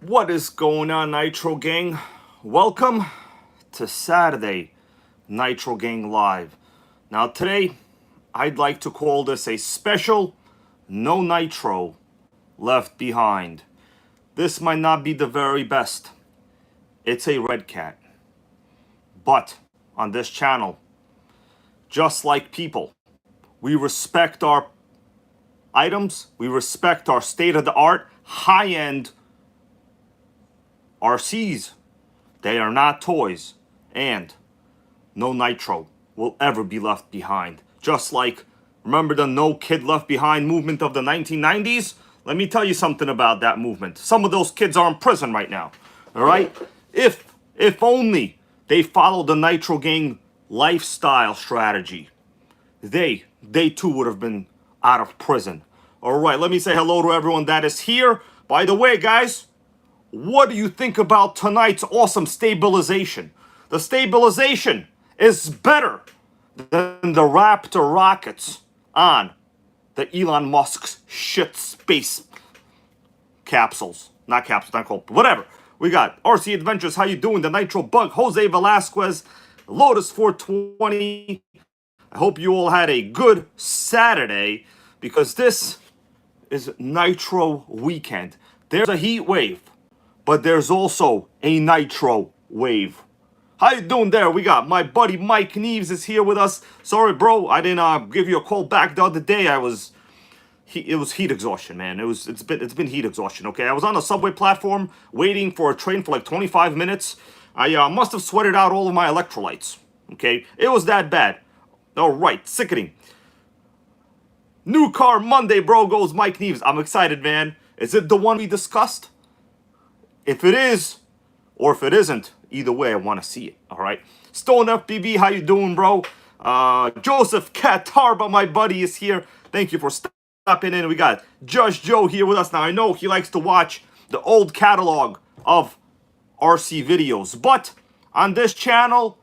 What is going on, Nitro Gang? Welcome to Saturday Nitro Gang Live. Now today, I'd like to call this a special No Nitro Left Behind. This might not be the very best. It's a Redcat. But on this channel, just like people, we respect our items, we respect our state-of-the-art, high-end RCs. They are not toys, and no Nitro will ever be left behind. Just like, remember the No Kid Left Behind movement of the 1990s? Let me tell you something about that movement. Some of those kids are in prison right now, all right? If only they followed the Nitro Gang lifestyle strategy, they too would have been out of prison. All right, let me say hello to everyone that is here. By the way, guys, what do you think about tonight's awesome stabilization? The stabilization is better than the Raptor rockets on the Elon Musk's shit space capsules. Not capsules, not called, whatever. We got RC Adventures, how you doing? The Nitro Bug, Jose Velasquez, Lotus 420. I hope you all had a good Saturday, because this is Nitro weekend. There's a heat wave, but there's also a Nitro wave. How you doing there? We got my buddy Mike Neves is here with us. Sorry, bro, I didn't give you a call back the other day. It was heat exhaustion, man. It's been heat exhaustion. Okay, I was on a subway platform waiting for a train for like 25 minutes. I must have sweated out all of my electrolytes. Okay, it was that bad. All right, sickening. New car Monday, bro, goes Mike Neves. I'm excited, man. Is it the one we discussed? If it is, or if it isn't, either way, I want to see it, all right? Stone FBB, how you doing, bro? Joseph Catarba, my buddy, is here. Thank you for stopping in. We got Judge Joe here with us. Now, I know he likes to watch the old catalog of RC videos, but on this channel,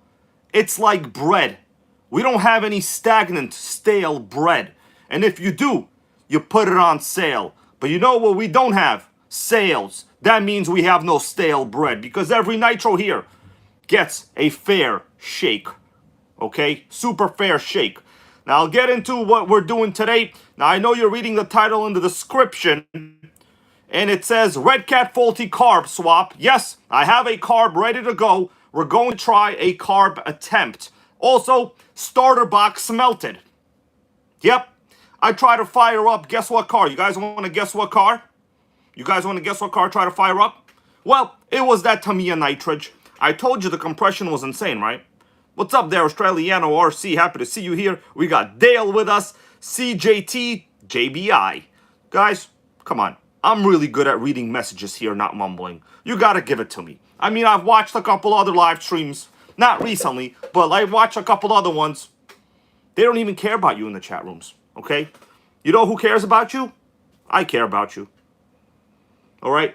it's like bread. We don't have any stagnant, stale bread. And if you do, you put it on sale. But you know what we don't have? Sales. That means we have no stale bread, because every Nitro here gets a fair shake. Okay? Super fair shake. Now, I'll get into what we're doing today. Now, I know you're reading the title in the description, and it says Redcat faulty carb swap. Yes, I have a carb ready to go. We're going to try a carb attempt. Also, starter box melted. Yep. I try to fire up, guess what car? You guys want to guess what car? You guys want to guess what car I try to fire up? Well, it was that Tamiya Nitrage. I told you the compression was insane, right? What's up there, Australiano RC? Happy to see you here. We got Dale with us, CJT, JBI. Guys, come on. I'm really good at reading messages here, not mumbling. You gotta give it to me. I mean, I've watched a couple other live streams. Not recently, but I watched a couple other ones. They don't even care about you in the chat rooms. Okay? You know who cares about you? I care about you. Alright?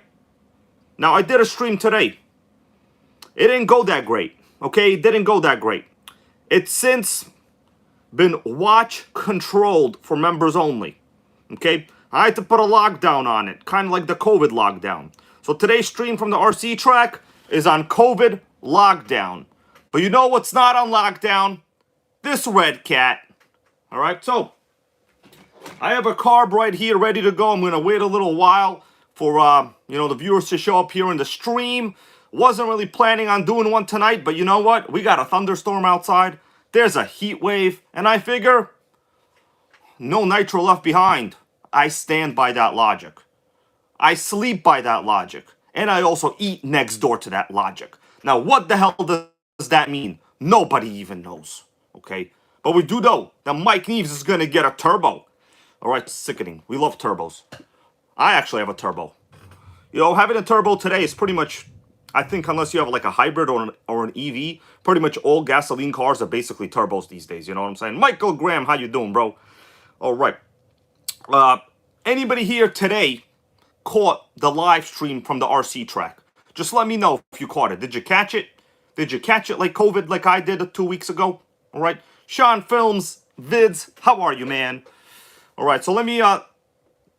Now, I did a stream today. It didn't go that great. Okay? It didn't go that great. It's since been watch controlled for members only. Okay? I had to put a lockdown on it. Kind of like the COVID lockdown. So today's stream from the RC track is on COVID lockdown. But you know what's not on lockdown? This Redcat. Alright? So, I have a carb right here ready to go. I'm going to wait a little while for, the viewers to show up here in the stream. Wasn't really planning on doing one tonight, but you know what? We got a thunderstorm outside. There's a heat wave, and I figure no Nitro left behind. I stand by that logic. I sleep by that logic. And I also eat next door to that logic. Now, what the hell does that mean? Nobody even knows, okay? But we do know that Mike Neves is going to get a turbo. All right, sickening. We love turbos. I actually have a turbo. You know, having a turbo today is pretty much, I think, unless you have like a hybrid or an EV, pretty much all gasoline cars are basically turbos these days. You know what I'm saying? Michael Graham, how you doing, bro? All right. Anybody here today caught the live stream from the RC track? Just let me know if you caught it. Did you catch it? Did you catch it like COVID, like I did 2 weeks ago? All right. Sean Films, Vids, how are you, man? All right, so let me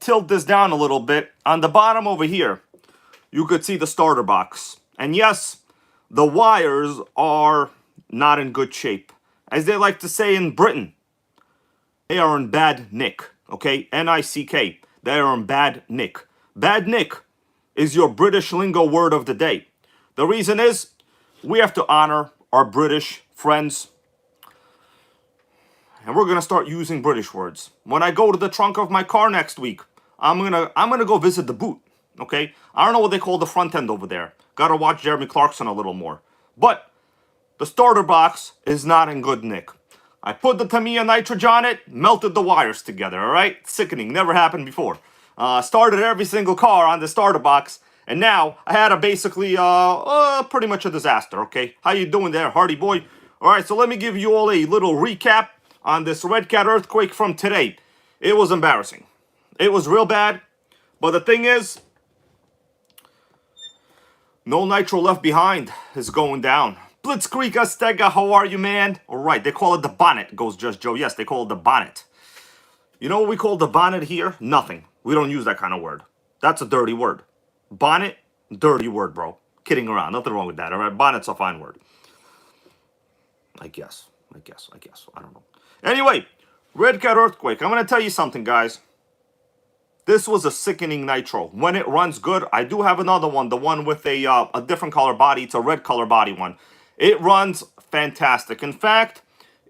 tilt this down a little bit. On the bottom over here, you could see the starter box. And yes, the wires are not in good shape. As they like to say in Britain, they are in bad nick. Okay? N-I-C-K. They are in bad nick. Bad nick is your British lingo word of the day. The reason is we have to honor our British friends. And we're gonna start using British words. When I go to the trunk of my car next week, I'm gonna go visit the boot. Okay? I don't know what they call the front end over there. Gotta watch Jeremy Clarkson a little more. But the starter box is not in good nick. I put the Tamiya nitrogen on it, melted the wires together, alright? Sickening, never happened before. Started every single car on the starter box, and now I had a basically, pretty much a disaster, okay? How you doing there, Hardy boy? Alright, so let me give you all a little recap on this Redcat earthquake from today. It was embarrassing. It was real bad, but the thing is, no nitro left behind is going down. Blitzkrieg Azteca, how are you, man? Alright, they call it the bonnet, goes Just Joe. Yes, they call it the bonnet. You know what we call the bonnet here? Nothing. We don't use that kind of word. That's a dirty word. Bonnet, dirty word, bro. Kidding around. Nothing wrong with that, alright? Bonnet's a fine word. I guess. I don't know. Anyway, Redcat earthquake. I'm going to tell you something, guys. This was a sickening nitro. When it runs good, I do have another one. The one with a different color body. It's a red color body one. It runs fantastic. In fact,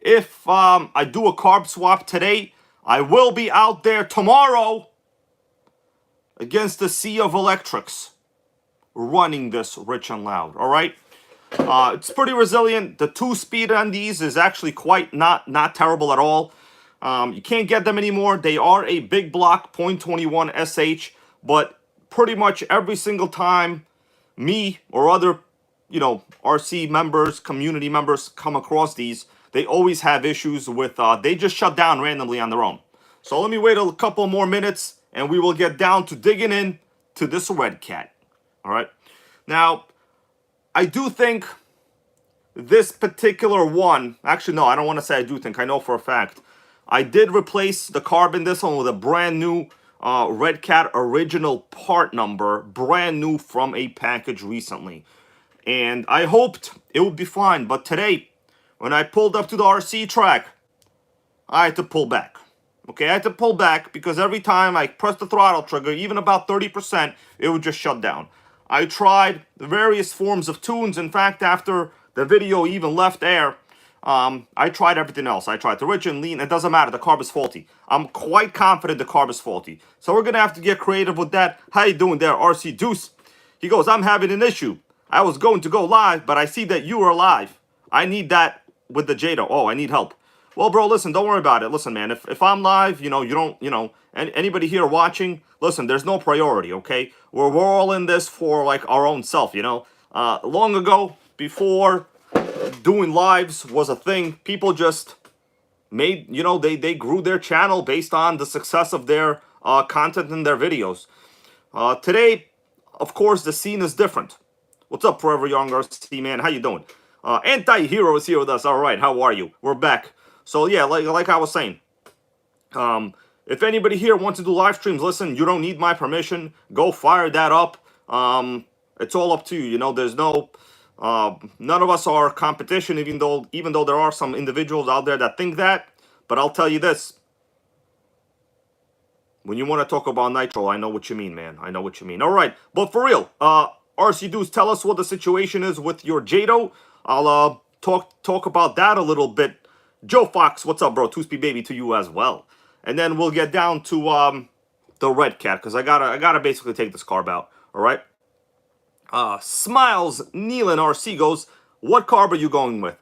if I do a carb swap today, I will be out there tomorrow against the sea of electrics running this rich and loud. All right? It's pretty resilient. The 2-speed on these is actually quite not terrible at all. You can't get them anymore. They are a big block 0.21 SH, but pretty much every single time me or other, RC members, community members come across these, they always have issues with, they just shut down randomly on their own. So let me wait a couple more minutes and we will get down to digging in to this Redcat. All right. Now, I do think this particular one, actually, no, I don't want to say I do think, I know for a fact. I did replace the carb in this one with a brand new Redcat original part number, brand new from a package recently. And I hoped it would be fine, but today, when I pulled up to the RC track, I had to pull back. Okay, I had to pull back because every time I pressed the throttle trigger, even about 30%, it would just shut down. I tried various forms of tunes. In fact, after the video even left air, I tried everything else. I tried the rich and lean. It doesn't matter. The carb is faulty. I'm quite confident the carb is faulty. So we're going to have to get creative with that. How you doing there, RC Deuce? He goes, I'm having an issue. I was going to go live, but I see that you are live. I need that with the Jado. Oh, I need help. Well, bro, listen, don't worry about it. Listen, man, if I'm live, you don't, anybody here watching, listen, there's no priority, okay? We're all in this for, like, our own self, Long ago, before doing lives was a thing, people just made, they grew their channel based on the success of their content in their videos. Today, of course, the scene is different. What's up, Forever Young RC, man? How you doing? Anti-Hero is here with us. All right, how are you? We're back. So, yeah, like I was saying, if anybody here wants to do live streams, listen, you don't need my permission. Go fire that up. It's all up to you. There's no... none of us are competition, even though there are some individuals out there that think that. But I'll tell you this. When you want to talk about Nitro, I know what you mean, man. I know what you mean. All right. But for real, RC Dudes, tell us what the situation is with your Jado. I'll talk about that a little bit. Joe Fox, what's up, bro? 2-speed baby to you as well. And then we'll get down to the Redcat, because I gotta basically take this carb out. All right. Smiles Nealon RC goes, what carb are you going with?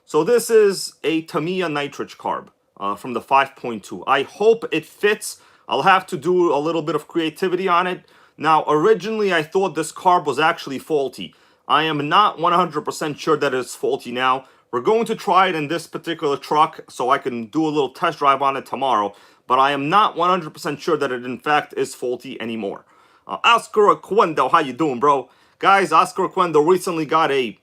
So this is a Tamiya nitrage carb from the 5.2. I hope it fits. I'll have to do a little bit of creativity on it. Now, originally I thought this carb was actually faulty. I am not 100% sure that it's faulty now. We're going to try it in this particular truck so I can do a little test drive on it tomorrow. But I am not 100% sure that it in fact is faulty anymore. Oscar Aquendo, how you doing, bro? Guys, Oscar Aquendo recently got a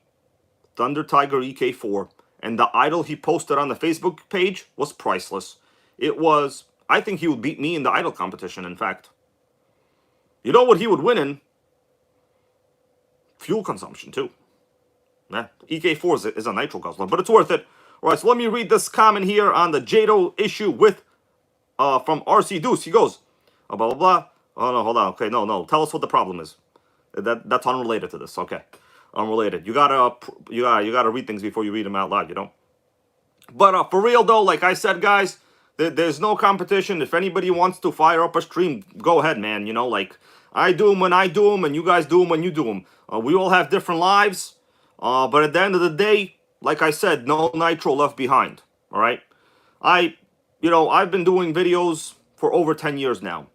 Thunder Tiger EK4. And the idle he posted on the Facebook page was priceless. It was, I think he would beat me in the idle competition, in fact. You know what he would win in? fuel consumption too. Yeah, EK4 is a nitro guzzler, but it's worth it. All right, so let me read this comment here on the JATO issue with from RC Deuce. He goes, blah blah blah. Oh no, hold on. Okay, no. Tell us what the problem is. That's unrelated to this. Okay, unrelated. You gotta read things before you read them out loud. You know. But for real though, like I said, guys, there's no competition. If anybody wants to fire up a stream, go ahead, man. You know, like I do them when I do them, and you guys do them when you do them. We all have different lives. But at the end of the day, like I said, no nitro left behind. All right. I've been doing videos for over 10 years now.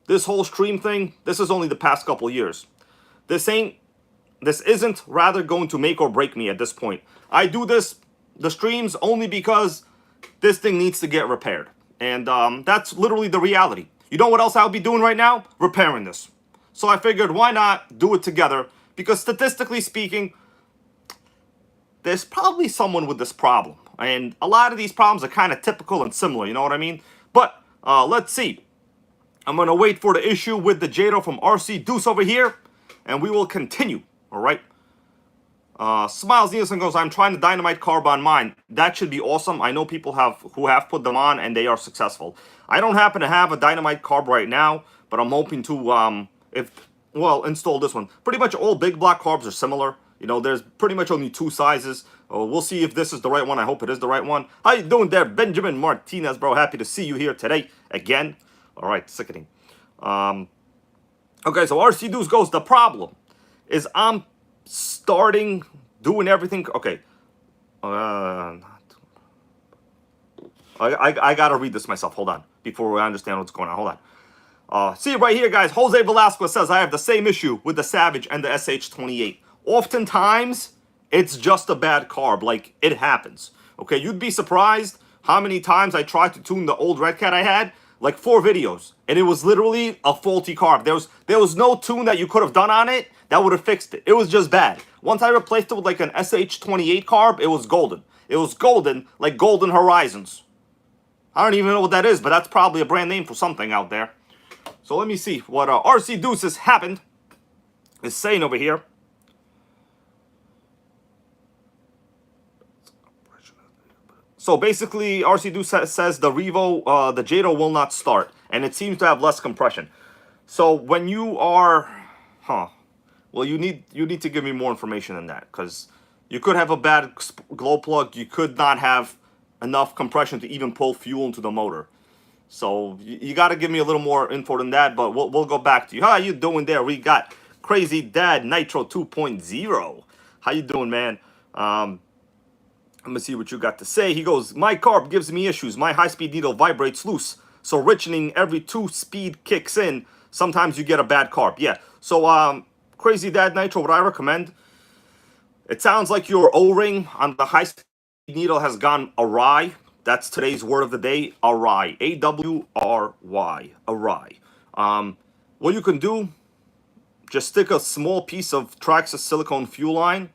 This whole stream thing, this is only the past couple years. This isn't rather going to make or break me at this point. I do the streams only because this thing needs to get repaired. And that's literally the reality. You know what else I'll be doing right now? Repairing this. So I figured, why not do it together? Because statistically speaking, there's probably someone with this problem. And a lot of these problems are kind of typical and similar, you know what I mean? But let's see. I'm going to wait for the issue with the JATO from RC Deuce over here, and we will continue, all right? Smiles Nielsen goes, I'm trying to dynamite carb on mine. That should be awesome. I know people who have put them on, and they are successful. I don't happen to have a dynamite carb right now, but I'm hoping to, install this one. Pretty much all big block carbs are similar. You know, there's pretty much only two sizes. We'll see if this is the right one. I hope it is the right one. How you doing there, Benjamin Martinez, bro? Happy to see you here today again. All right, sickening. Okay, so RC Deuce goes, the problem is I'm starting doing everything. Okay. I got to read this myself. Hold on. Before I understand what's going on. Hold on. See right here, guys. Jose Velasquez says, I have the same issue with the Savage and the SH28. Oftentimes, it's just a bad carb. Like, it happens. Okay, you'd be surprised how many times I tried to tune the old Redcat I had. Like 4 videos. And it was literally a faulty carb. There was no tune that you could have done on it that would have fixed it. It was just bad. Once I replaced it with like an SH28 carb, it was golden. It was golden, like Golden Horizons. I don't even know what that is, but that's probably a brand name for something out there. So let me see what RC Deuce has happened. Is saying over here. So basically, RC Deuce says the Revo, the JATO will not start, and it seems to have less compression. So when you are, well, you need to give me more information than that, because you could have a bad glow plug. You could not have enough compression to even pull fuel into the motor. So you got to give me a little more info than that, but we'll go back to you. How you doing there? We got Crazy Dad Nitro 2.0. How you doing, man? I'm going to see what you got to say. He goes, my carb gives me issues. My high-speed needle vibrates loose. So richening every 2 speed kicks in. Sometimes you get a bad carb. Yeah. So, Crazy Dad Nitro, what I recommend, it sounds like your O-ring on the high-speed needle has gone awry. That's today's word of the day, awry. A-W-R-Y. Awry. What you can do, just stick a small piece of Traxxas silicone fuel line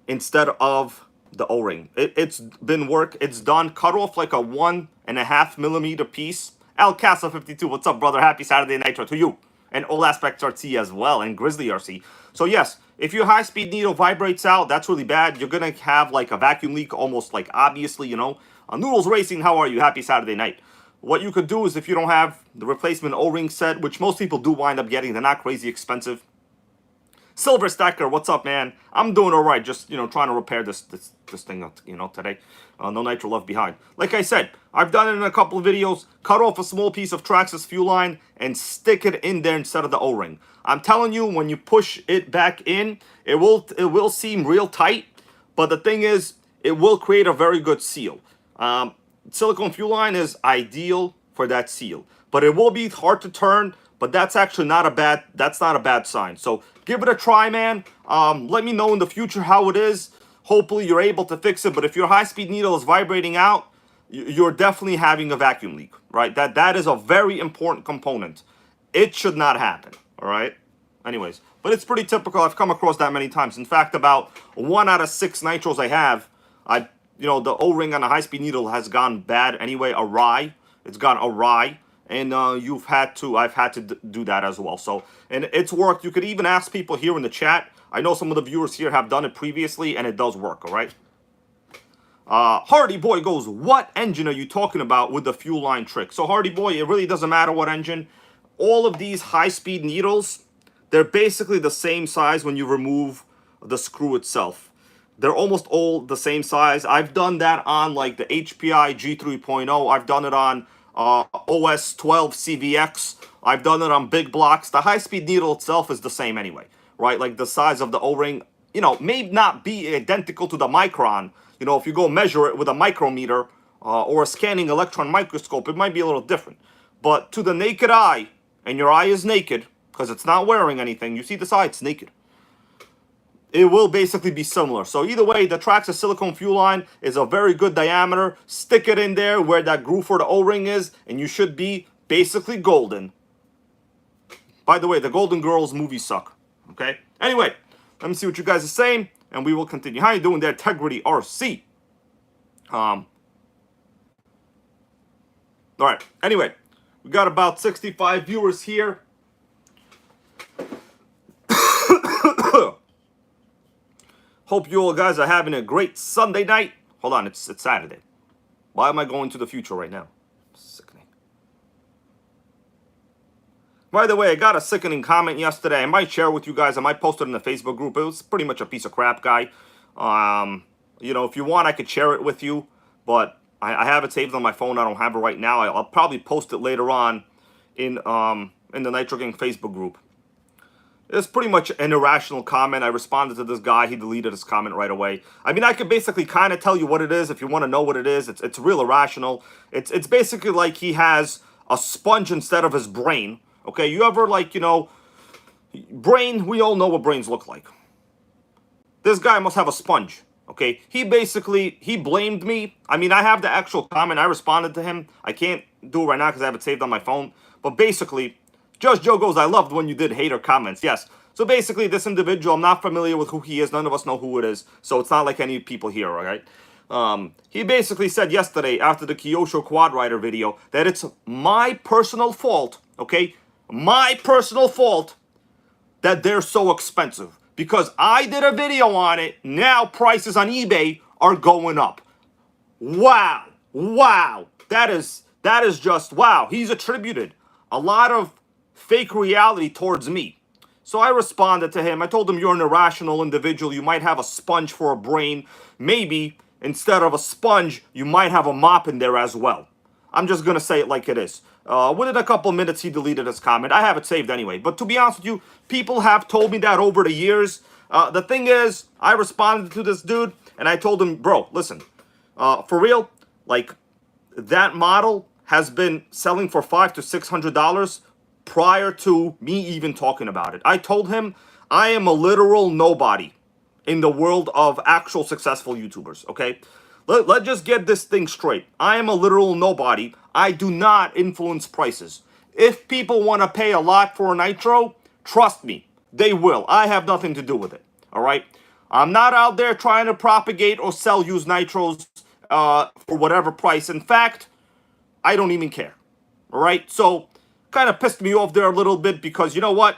instead of the O-ring. It's been work. It's done. Cut off like a 1.5 millimeter piece. Al Casa 52, what's up, brother? Happy Saturday Nitro to you. And All Aspects RC as well, and Grizzly RC. So yes, if your high-speed needle vibrates out, that's really bad. You're gonna have like a vacuum leak, almost like obviously, you know. Noodles Racing, how are you? Happy Saturday night. What you could do is, if you don't have the replacement O-ring set, which most people do wind up getting, they're not crazy expensive. Silver Stacker, what's up, man? I'm doing all right. Just, you know, trying to repair this thing, you know, today. No nitro left behind. Like I said, I've done it in a couple of videos. Cut off a small piece of Traxxas fuel line and stick it in there instead of the O-ring. I'm telling you, when you push it back in, it will seem real tight. But the thing is, it will create a very good seal. Silicone fuel line is ideal for that seal. But it will be hard to turn. But that's actually not a bad sign. So give it a try, man. Let me know in the future how it is. Hopefully you're able to fix it. But if your high-speed needle is vibrating out, you're definitely having a vacuum leak, right? That is a very important component. It should not happen, all right? Anyways, but it's pretty typical. I've come across that many times. In fact, about 1 out of 6 nitros I have, the O-ring on a high-speed needle has gone bad anyway, awry. It's gone awry. and I've had to do that as well. So, and it's worked. You could even ask people here in the chat. I know some of the viewers here have done it previously, and it does work. All right. Hardy Boy goes, what engine are you talking about with the fuel line trick? So Hardy Boy, it really doesn't matter what engine. All of these high-speed needles, they're basically the same size when you remove the screw itself. They're almost all the same size. I've done that on like the HPI G3.0. I've done it on OS 12 CVX. I've done it on big blocks. The high-speed needle itself is the same anyway, right? Like the size of the O-ring, you know, may not be identical to the micron. You know, if you go measure it with a micrometer or a scanning electron microscope, it might be a little different. But to the naked eye, and your eye is naked, because it's not wearing anything, you see this eye, it's naked. It will basically be similar. So either way, the Traxxas silicone fuel line is a very good diameter. Stick it in there where that groove for the O-ring is, and you should be basically golden. By the way, the Golden Girls movies suck. Okay? Anyway, let me see what you guys are saying, and we will continue. How you doing there, Integrity RC? All right. Anyway, we got about 65 viewers here. Hope you all guys are having a great Sunday night. Hold on, it's Saturday. Why am I going to the future right now? Sickening. By the way, I got a sickening comment yesterday. I might share it with you guys. I might post it in the Facebook group. It was pretty much a piece of crap, guy. You know, if you want, I could share it with you. But I have it saved on my phone. I don't have it right now. I'll probably post it later on in the NitroGang Facebook group. It's pretty much an irrational comment. I responded to this guy. He deleted his comment right away. I mean, I could basically kind of tell you what it is if you want to know what it is. It's real irrational. It's basically like he has a sponge instead of his brain. Okay, you ever, like, you know, brain, we all know what brains look like. This guy must have a sponge. Okay, he blamed me. I mean, I have the actual comment. I responded to him. I can't do it right now because I have it saved on my phone. But basically, Judge Joe goes, I loved when you did hater comments. Yes. So basically, this individual, I'm not familiar with who he is. None of us know who it is. So it's not like any people here, all right? He basically said yesterday, after the Kyosho Quad Rider video, that it's my personal fault, okay? My personal fault that they're so expensive. Because I did a video on it, now prices on eBay are going up. Wow. Wow. That is just, wow. He's attributed a lot of fake reality towards me. So I responded to him. I told him, you're an irrational individual. You might have a sponge for a brain. Maybe instead of a sponge, you might have a mop in there as well. I'm just going to say it like it is. Within a couple minutes, he deleted his comment. I have it saved anyway. But to be honest with you, people have told me that over the years. The thing is, I responded to this dude, and I told him, bro, listen, for real, like, that model has been selling for $500 to $600 prior to me even talking about it. I told him I am a literal nobody in the world of actual successful YouTubers, okay? Let's just get this thing straight. I am a literal nobody. I do not influence prices. If people want to pay a lot for a Nitro, trust me, they will. I have nothing to do with it, all right? I'm not out there trying to propagate or sell used Nitros for whatever price. In fact, I don't even care, all right? So, kind of pissed me off there a little bit because, you know what?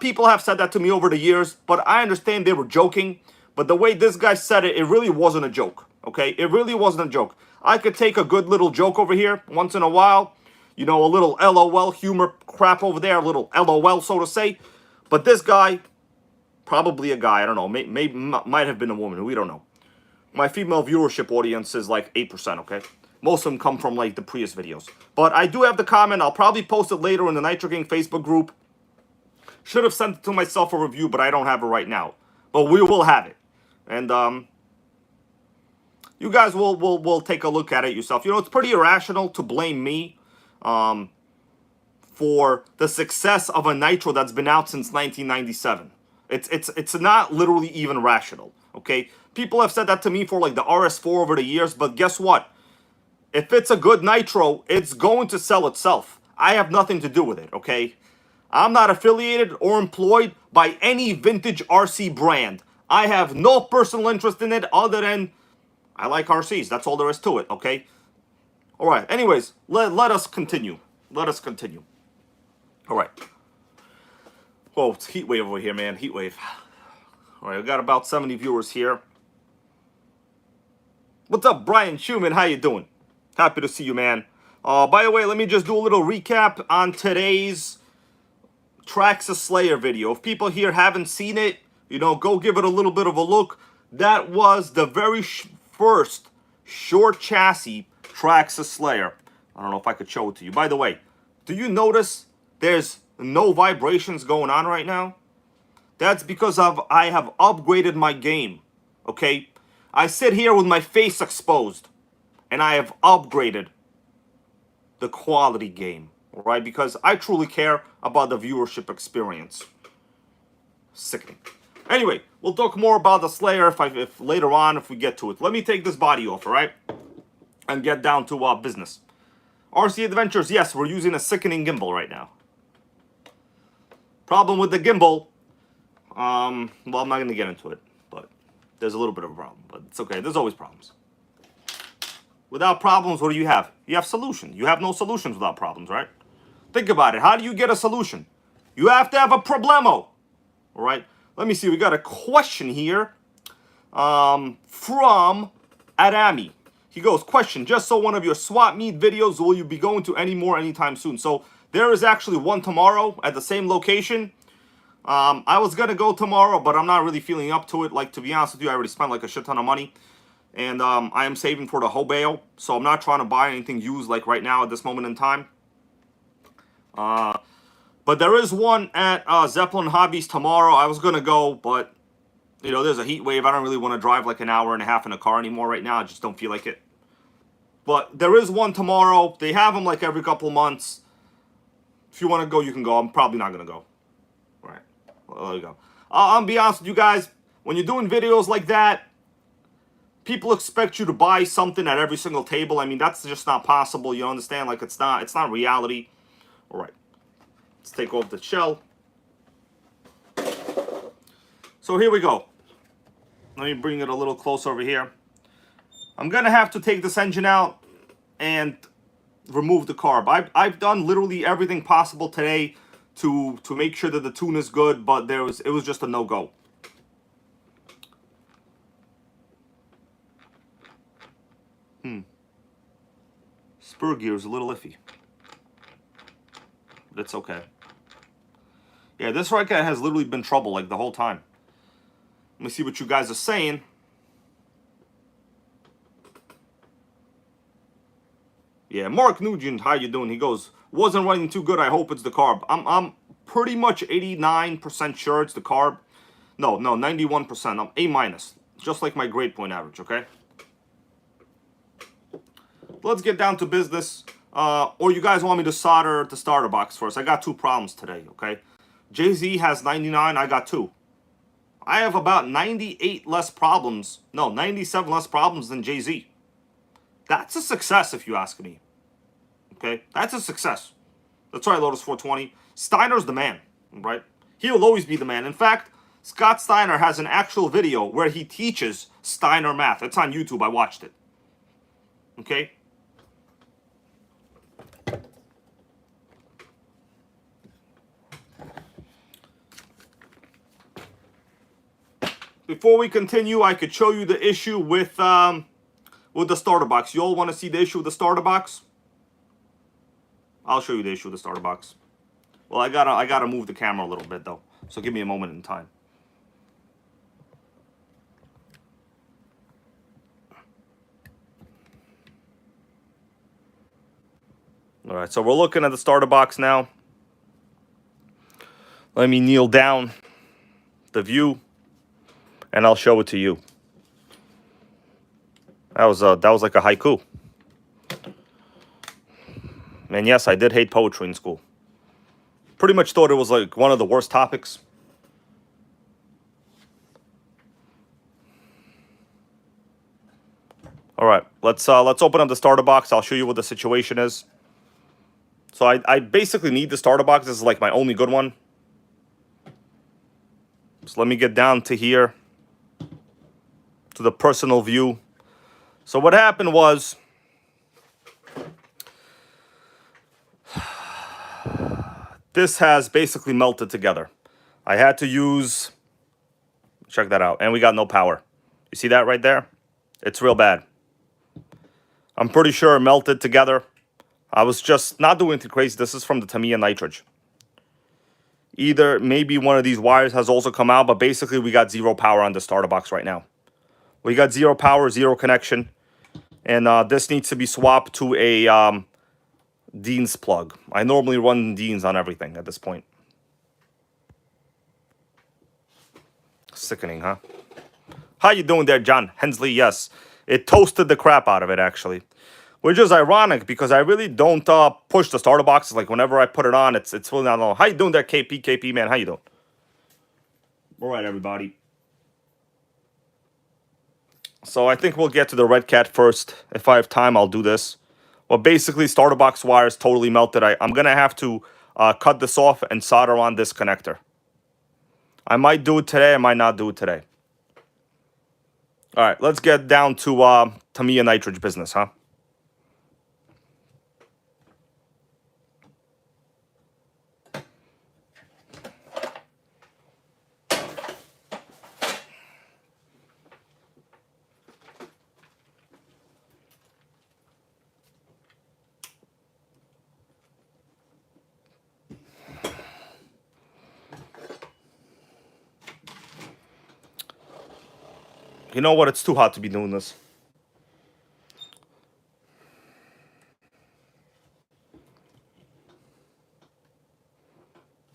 People have said that to me over the years, but I understand they were joking. But the way this guy said it, it really wasn't a joke, okay? It really wasn't a joke. I could take a good little joke over here once in a while. You know, a little LOL humor crap over there, a little LOL, so to say. But this guy, probably a guy, I don't know, maybe might have been a woman, we don't know. My female viewership audience is like 8%, okay? Most of them come from like the Prius videos. But I do have the comment. I'll probably post it later in the NitroGang Facebook group. Should have sent it to myself for review, but I don't have it right now. But we will have it. And you guys will take a look at it yourself. You know, it's pretty irrational to blame me for the success of a Nitro that's been out since 1997. It's not literally even rational, okay? People have said that to me for like the RS4 over the years, but guess what? If it's a good Nitro, it's going to sell itself. I have nothing to do with it, okay? I'm not affiliated or employed by any vintage RC brand. I have no personal interest in it other than I like RCs. That's all there is to it, okay? All right, anyways, let us continue. let us continue. All right. Whoa, it's heat wave over here, man. Heat wave. All right, we got about 70 viewers here. What's up, Brian Schumann? How you doing? Happy to see you, man. By the way, let me just do a little recap on today's Traxa Slayer video. If people here haven't seen it, you know, go give it a little bit of a look. That was the very first short chassis Traxa Slayer. I don't know if I could show it to you. By the way, do you notice there's no vibrations going on right now? That's because I have upgraded my game, okay? I sit here with my face exposed, and I have upgraded the quality game, all right? Because I truly care about the viewership experience. Sickening. Anyway, we'll talk more about the Slayer if later on if we get to it. Let me take this body off, all right? And get down to business. RC Adventures, yes, we're using a sickening gimbal right now. Problem with the gimbal, well, I'm not going to get into it, but there's a little bit of a problem, but it's okay. There's always problems. Without problems, what do you have? You have solution. You have no solutions without problems, right? Think about it. How do you get a solution? You have to have a problemo, all right? Let me see. We got a question here from Adami. He goes, question, just so one of your swap meet videos, will you be going to any more anytime soon? So there is actually one tomorrow at the same location. I was going to go tomorrow, but I'm not really feeling up to it. Like, to be honest with you, I already spent like a shit ton of money. And I am saving for the Hobeo. So I'm not trying to buy anything used like right now at this moment in time. But there is one at Zeppelin Hobbies tomorrow. I was going to go, but, you know, there's a heat wave. I don't really want to drive like an hour and a half in a car anymore right now. I just don't feel like it. But there is one tomorrow. They have them like every couple months. If you want to go, you can go. I'm probably not going to go. All right. Well, there you go. I'll be honest with you guys. When you're doing videos like that, people expect you to buy something at every single table. I mean, that's just not possible. You understand? Like, it's not reality. All right. Let's take off the shell. So here we go. Let me bring it a little closer over here. I'm going to have to take this engine out and remove the carb. I've done literally everything possible today to make sure that the tune is good, but it was just a no-go. Spur gear is a little iffy. But it's okay. Yeah, this Redcat has literally been trouble like the whole time. Let me see what you guys are saying. Yeah, Mark Nugent, how you doing? He goes, wasn't running too good. I hope it's the carb. I'm pretty much 89% sure it's the carb. No, 91%. I'm A-, just like my grade point average, okay? Let's get down to business. Or you guys want me to solder the starter box first? I got two problems today, okay? Jay-Z has 99, I got 2. I have about 98 less problems. No, 97 less problems than Jay-Z. That's a success, if you ask me. Okay? That's a success. That's right, Lotus 420. Steiner's the man, right? He will always be the man. In fact, Scott Steiner has an actual video where he teaches Steiner math. It's on YouTube. I watched it. Okay? Before we continue, I could show you the issue with the starter box. You all want to see the issue with the starter box? I'll show you the issue with the starter box. Well, I gotta move the camera a little bit though. So give me a moment in time. All right, so we're looking at the starter box now. Let me kneel down the view, and I'll show it to you. That was like a haiku. And yes, I did hate poetry in school. Pretty much thought it was like one of the worst topics. All right, let's open up the starter box. I'll show you what the situation is. So I basically need the starter box. This is like my only good one. So let me get down to here, to the personal view. So what happened was, this has basically melted together. I had to use, check that out, and we got no power. You see that right there? It's real bad. I'm pretty sure it melted together. I was just not doing anything crazy. This is from the Tamiya Nitrogen. Either maybe one of these wires has also come out, but basically we got zero power on the starter box right now. We got zero power, zero connection, and this needs to be swapped to a Dean's plug. I normally run Dean's on everything at this point. Sickening, huh? How you doing there, John Hensley? Yes, it toasted the crap out of it, actually. Which is ironic because I really don't push the starter boxes. Like whenever I put it on, it's really not long. How you doing there, KP? KP, man, how you doing? All right, everybody. So I think we'll get to the Redcat first. If I have time, I'll do this. Well, basically, starter box wire is totally melted. I'm going to have to cut this off and solder on this connector. I might do it today. I might not do it today. All right, let's get down to Tamiya Nitrogen business, huh? You know what? It's too hot to be doing this.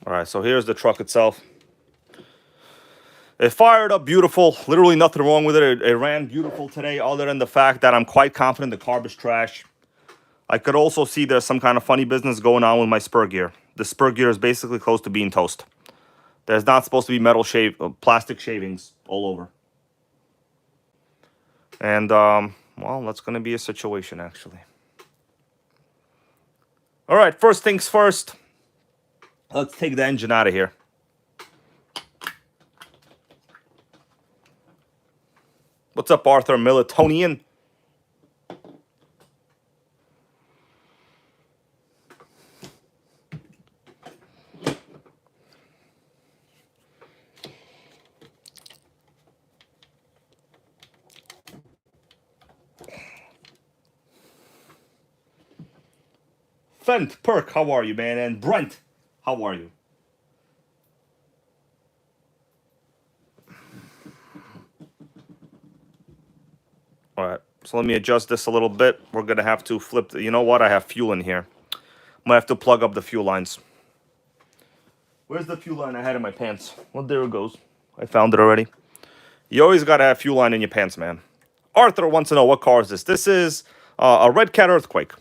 All right, so here's the truck itself. It fired up beautiful. Literally nothing wrong with it. It ran beautiful today, other than the fact that I'm quite confident the carb is trash. I could also see there's some kind of funny business going on with my spur gear. The spur gear is basically close to being toast. There's not supposed to be plastic shavings all over. And, well, that's going to be a situation, actually. All right, first things first. Let's take the engine out of here. What's up, Arthur Militonian? Fent, Perk, how are you, man? And Brent, how are you? All right, so let me adjust this a little bit. We're going to have to flip. You know what? I have fuel in here. I'm going to have to plug up the fuel lines. Where's the fuel line I had in my pants? Well, there it goes. I found it already. You always got to have fuel line in your pants, man. Arthur wants to know, what car is this? This is a Redcat Earthquake.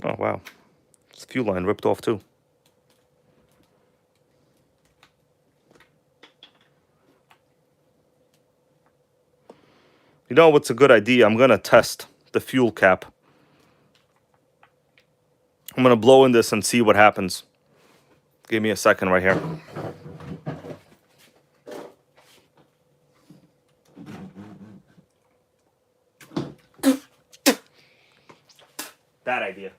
Oh, wow. This fuel line ripped off, too. You know what's a good idea? I'm going to test the fuel cap. I'm going to blow in this and see what happens. Give me a second right here. That idea.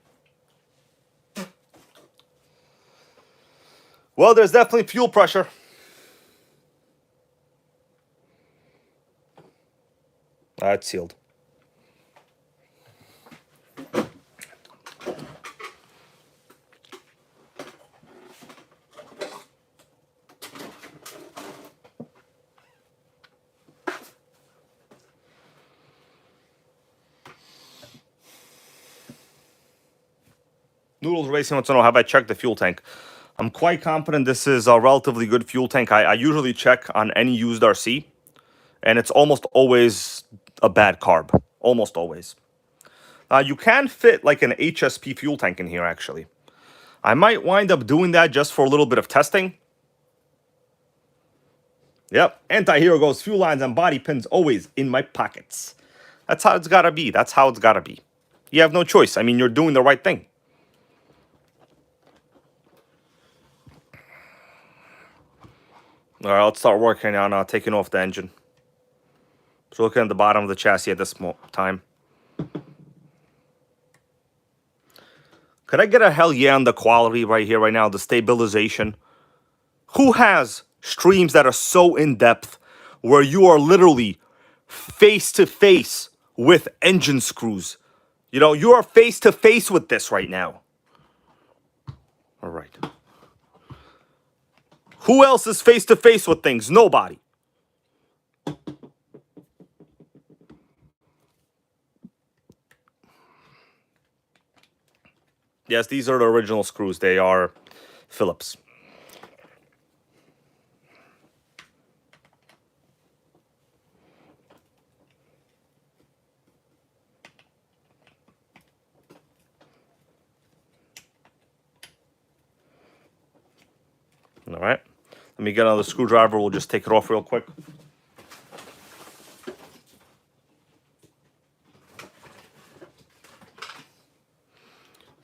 Well, there's definitely fuel pressure. It's sealed. Noodles Racing wants to know, have I checked the fuel tank? I'm quite confident this is a relatively good fuel tank. I usually check on any used RC, and it's almost always a bad carb. Almost always. You can fit like an HSP fuel tank in here, actually. I might wind up doing that just for a little bit of testing. Yep, Anti-Hero goes, fuel lines and body pins always in my pockets. That's how it's gotta be. That's how it's gotta be. You have no choice. I mean, you're doing the right thing. All right, let's start working on taking off the engine. So looking at the bottom of the chassis at this time. Could I get a hell yeah on the quality right here, right now, the stabilization? Who has streams that are so in-depth where you are literally face-to-face with engine screws? You know, you are face-to-face with this right now. All right. Who else is face-to-face with things? Nobody. Yes, these are the original screws. They are Phillips. All right. Let me get another screwdriver. We'll just take it off real quick.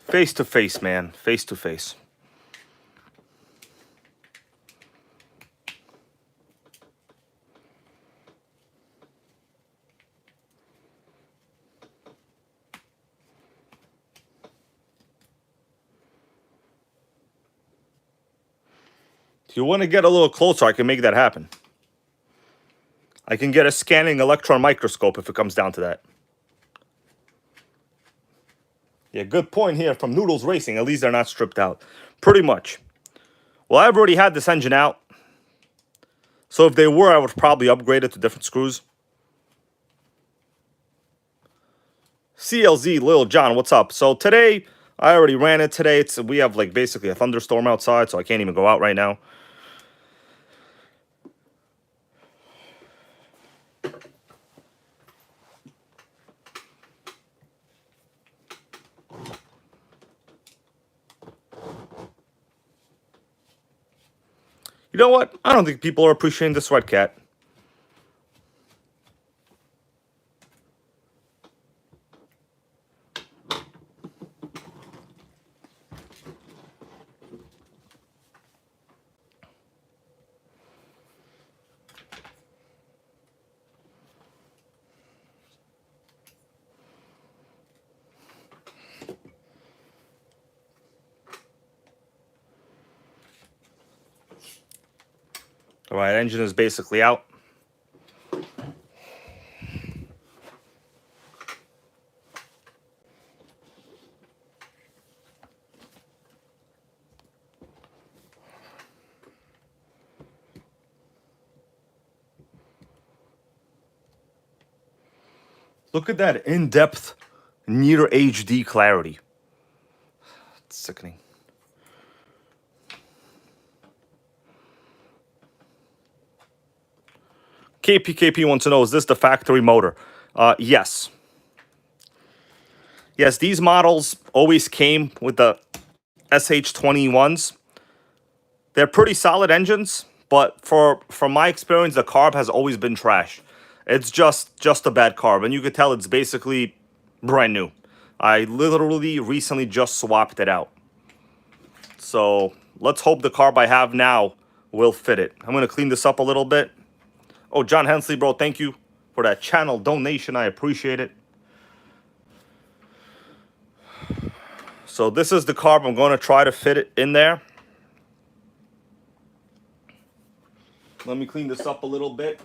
Face to face, man. Face to face. If you want to get a little closer, I can make that happen. I can get a scanning electron microscope if it comes down to that. Yeah, good point here from Noodles Racing. At least they're not stripped out. Pretty much. Well, I've already had this engine out. So if they were, I would probably upgrade it to different screws. CLZ, Lil John, what's up? So today, I already ran it today. We have like basically a thunderstorm outside, so I can't even go out right now. You know what? I don't think people are appreciating this Redcat. All right, engine is basically out. Look at that in-depth, near HD clarity. It's sickening. KPKP wants to know, is this the factory motor? Yes. Yes, these models always came with the SH21s. They're pretty solid engines, but from my experience, the carb has always been trash. It's just a bad carb, and you could tell it's basically brand new. I literally recently just swapped it out. So let's hope the carb I have now will fit it. I'm going to clean this up a little bit. Oh, John Hensley, bro, thank you for that channel donation. I appreciate it. So this is the carb. I'm going to try to fit it in there. Let me clean this up a little bit.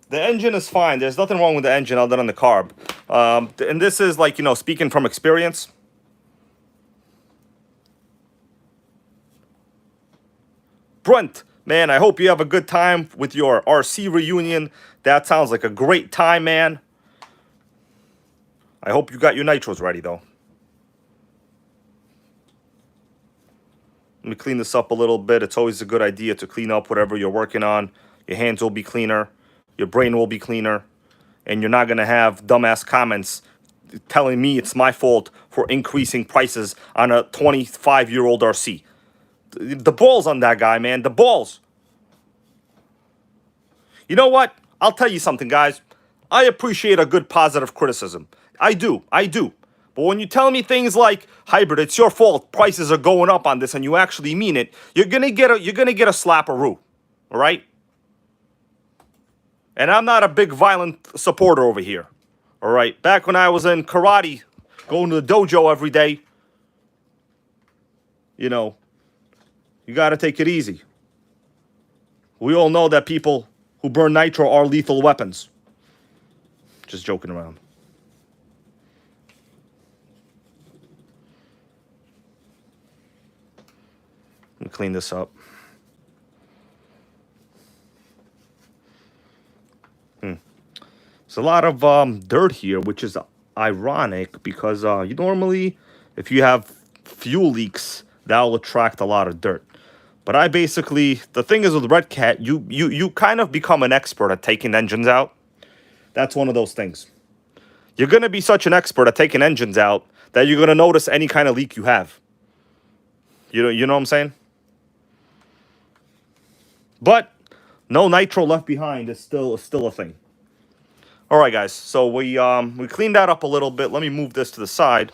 The engine is fine. There's nothing wrong with the engine other than the carb. And this is like, you know, speaking from experience. Brent, man, I hope you have a good time with your RC reunion. That sounds like a great time, man. I hope you got your nitros ready, though. Let me clean this up a little bit. It's always a good idea to clean up whatever you're working on. Your hands will be cleaner. Your brain will be cleaner. And you're not going to have dumbass comments telling me it's my fault for increasing prices on a 25-year-old RC. The balls on that guy, man. The balls. You know what? I'll tell you something, guys. I appreciate a good positive criticism. I do. But when you tell me things like, Hybrid, it's your fault, prices are going up on this, and you actually mean it, you're gonna get a slapperoo. All right? And I'm not a big violent supporter over here. All right, back when I was in karate, going to the dojo every day, you know, you got to take it easy. We all know that people who burn nitro are lethal weapons. Just joking around. Let me clean this up. There's a lot of dirt here, which is ironic because you normally, if you have fuel leaks, that'll attract a lot of dirt. But I basically, the thing is with Redcat, you kind of become an expert at taking engines out. That's one of those things. You're going to be such an expert at taking engines out that you're going to notice any kind of leak you have. You know what I'm saying? But no nitro left behind is still a thing. All right, guys. So we cleaned that up a little bit. Let me move this to the side.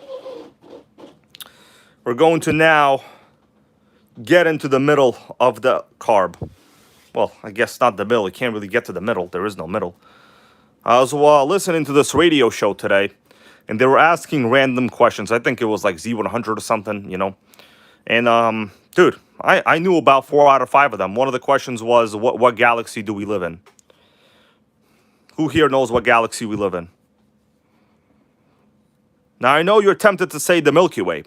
We're going to now get into the middle of the carb. Well, I guess not the middle. You can't really get to the middle. There is no middle. I was listening to this radio show today, and they were asking random questions. I think it was like Z100 or something, you know. And, dude, I knew about 4 out of 5 of them. One of the questions was, what galaxy do we live in? Who here knows what galaxy we live in? Now, I know you're tempted to say the Milky Way,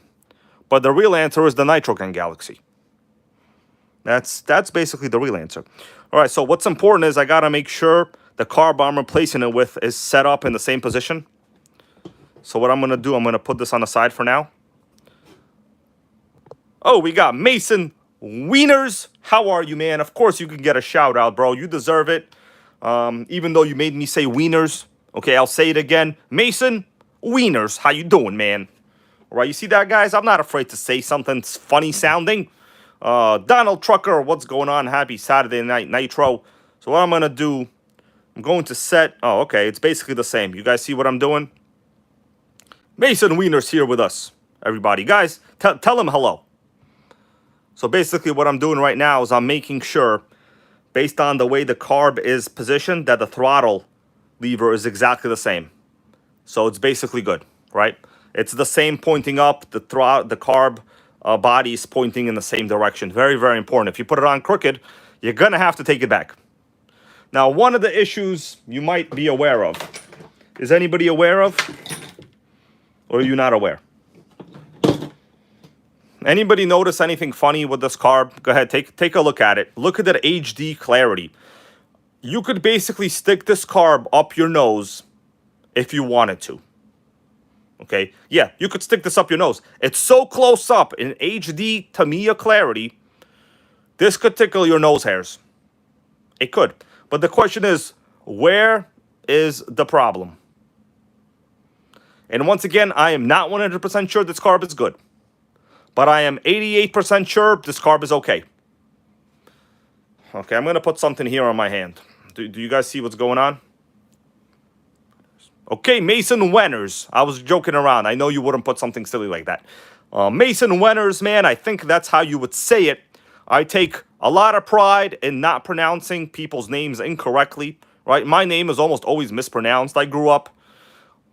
but the real answer is the NitroGang galaxy. That's basically the real answer. All right, so what's important is I got to make sure the carb I'm replacing it with is set up in the same position. So what I'm going to do, I'm going to put this on the side for now. Oh, we got Mason Wieners. How are you, man? Of course you can get a shout out, bro. You deserve it. Even though you made me say Wieners. Okay, I'll say it again. Mason Wieners. How you doing, man? All right, you see that, guys? I'm not afraid to say something funny sounding. Donald Trucker, what's going on? Happy Saturday night, Nitro. So what I'm going to do, I'm going to set... Oh, okay, it's basically the same. You guys see what I'm doing? Mason Wiener's here with us, everybody. Guys, tell him hello. So basically what I'm doing right now is I'm making sure, based on the way the carb is positioned, that the throttle lever is exactly the same. So it's basically good, right? It's the same pointing up. The carb body is pointing in the same direction. Very, very important. If you put it on crooked, you're going to have to take it back. Now, one of the issues you might be aware of. Is anybody aware of? Or are you not aware? Anybody notice anything funny with this carb? Go ahead, take a look at it. Look at that HD clarity. You could basically stick this carb up your nose if you wanted to. Okay? Yeah, you could stick this up your nose. It's so close up in HD Tamiya clarity, this could tickle your nose hairs. It could. But the question is, where is the problem? And once again, I am not 100% sure this carb is good. But I am 88% sure this carb is okay. Okay, I'm going to put something here on my hand. Do you guys see what's going on? Okay, Mason Wenners. I was joking around. I know you wouldn't put something silly like that. Mason Wenners, man, I think that's how you would say it. I take a lot of pride in not pronouncing people's names incorrectly, right? My name is almost always mispronounced. I grew up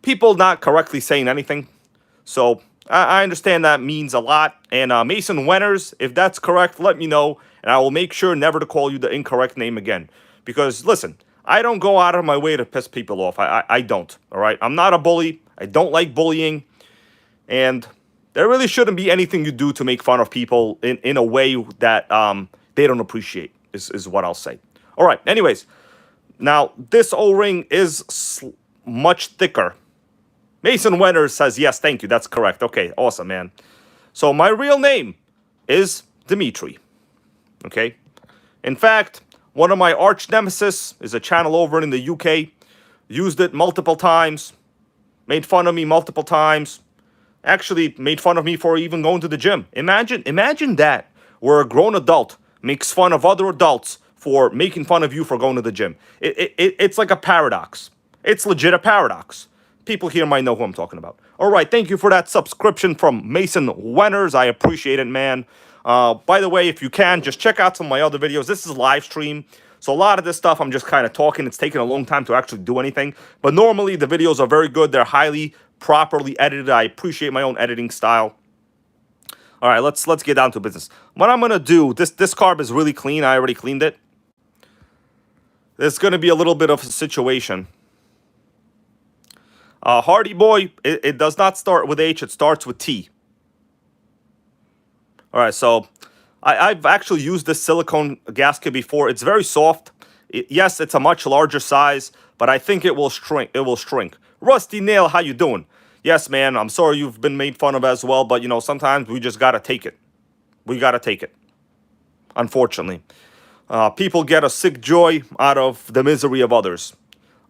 people not correctly saying anything. So I understand that means a lot. And Mason Wenners, if that's correct, let me know. And I will make sure never to call you the incorrect name again. Because, listen, I don't go out of my way to piss people off. I don't, all right? I'm not a bully. I don't like bullying. And there really shouldn't be anything you do to make fun of people in a way that they don't appreciate, is what I'll say. All right, anyways. Now, this O-ring is much thicker. Mason Wenners says, yes, thank you. That's correct. Okay, awesome, man. So my real name is Dimitri. Okay? In fact, one of my arch nemesis is a channel over in the UK. Used it multiple times. Made fun of me multiple times. Actually, made fun of me for even going to the gym. Imagine that, where a grown adult makes fun of other adults for making fun of you for going to the gym. It's like a paradox. It's legit a paradox. People here might know who I'm talking about. All right, thank you for that subscription from Mason Wenners. I appreciate it, man. By the way, if you can, just check out some of my other videos. This is live stream, So a lot of this stuff I'm just kind of talking. It's taking a long time to actually do anything. But normally the videos are very good. They're highly properly edited. I appreciate my own editing style. All right, let's get down to business. What I'm gonna do, this carb is really clean. I already cleaned it. There's gonna be a little bit of a situation. Hardy Boy, it does not start with H. It starts with T. All right, so I've actually used this silicone gasket before. It's very soft. Yes, it's a much larger size, but I think it will shrink. It will shrink. Rusty Nail, how you doing? Yes, man, I'm sorry you've been made fun of as well, but, you know, sometimes we just got to take it. We got to take it, unfortunately. People get a sick joy out of the misery of others.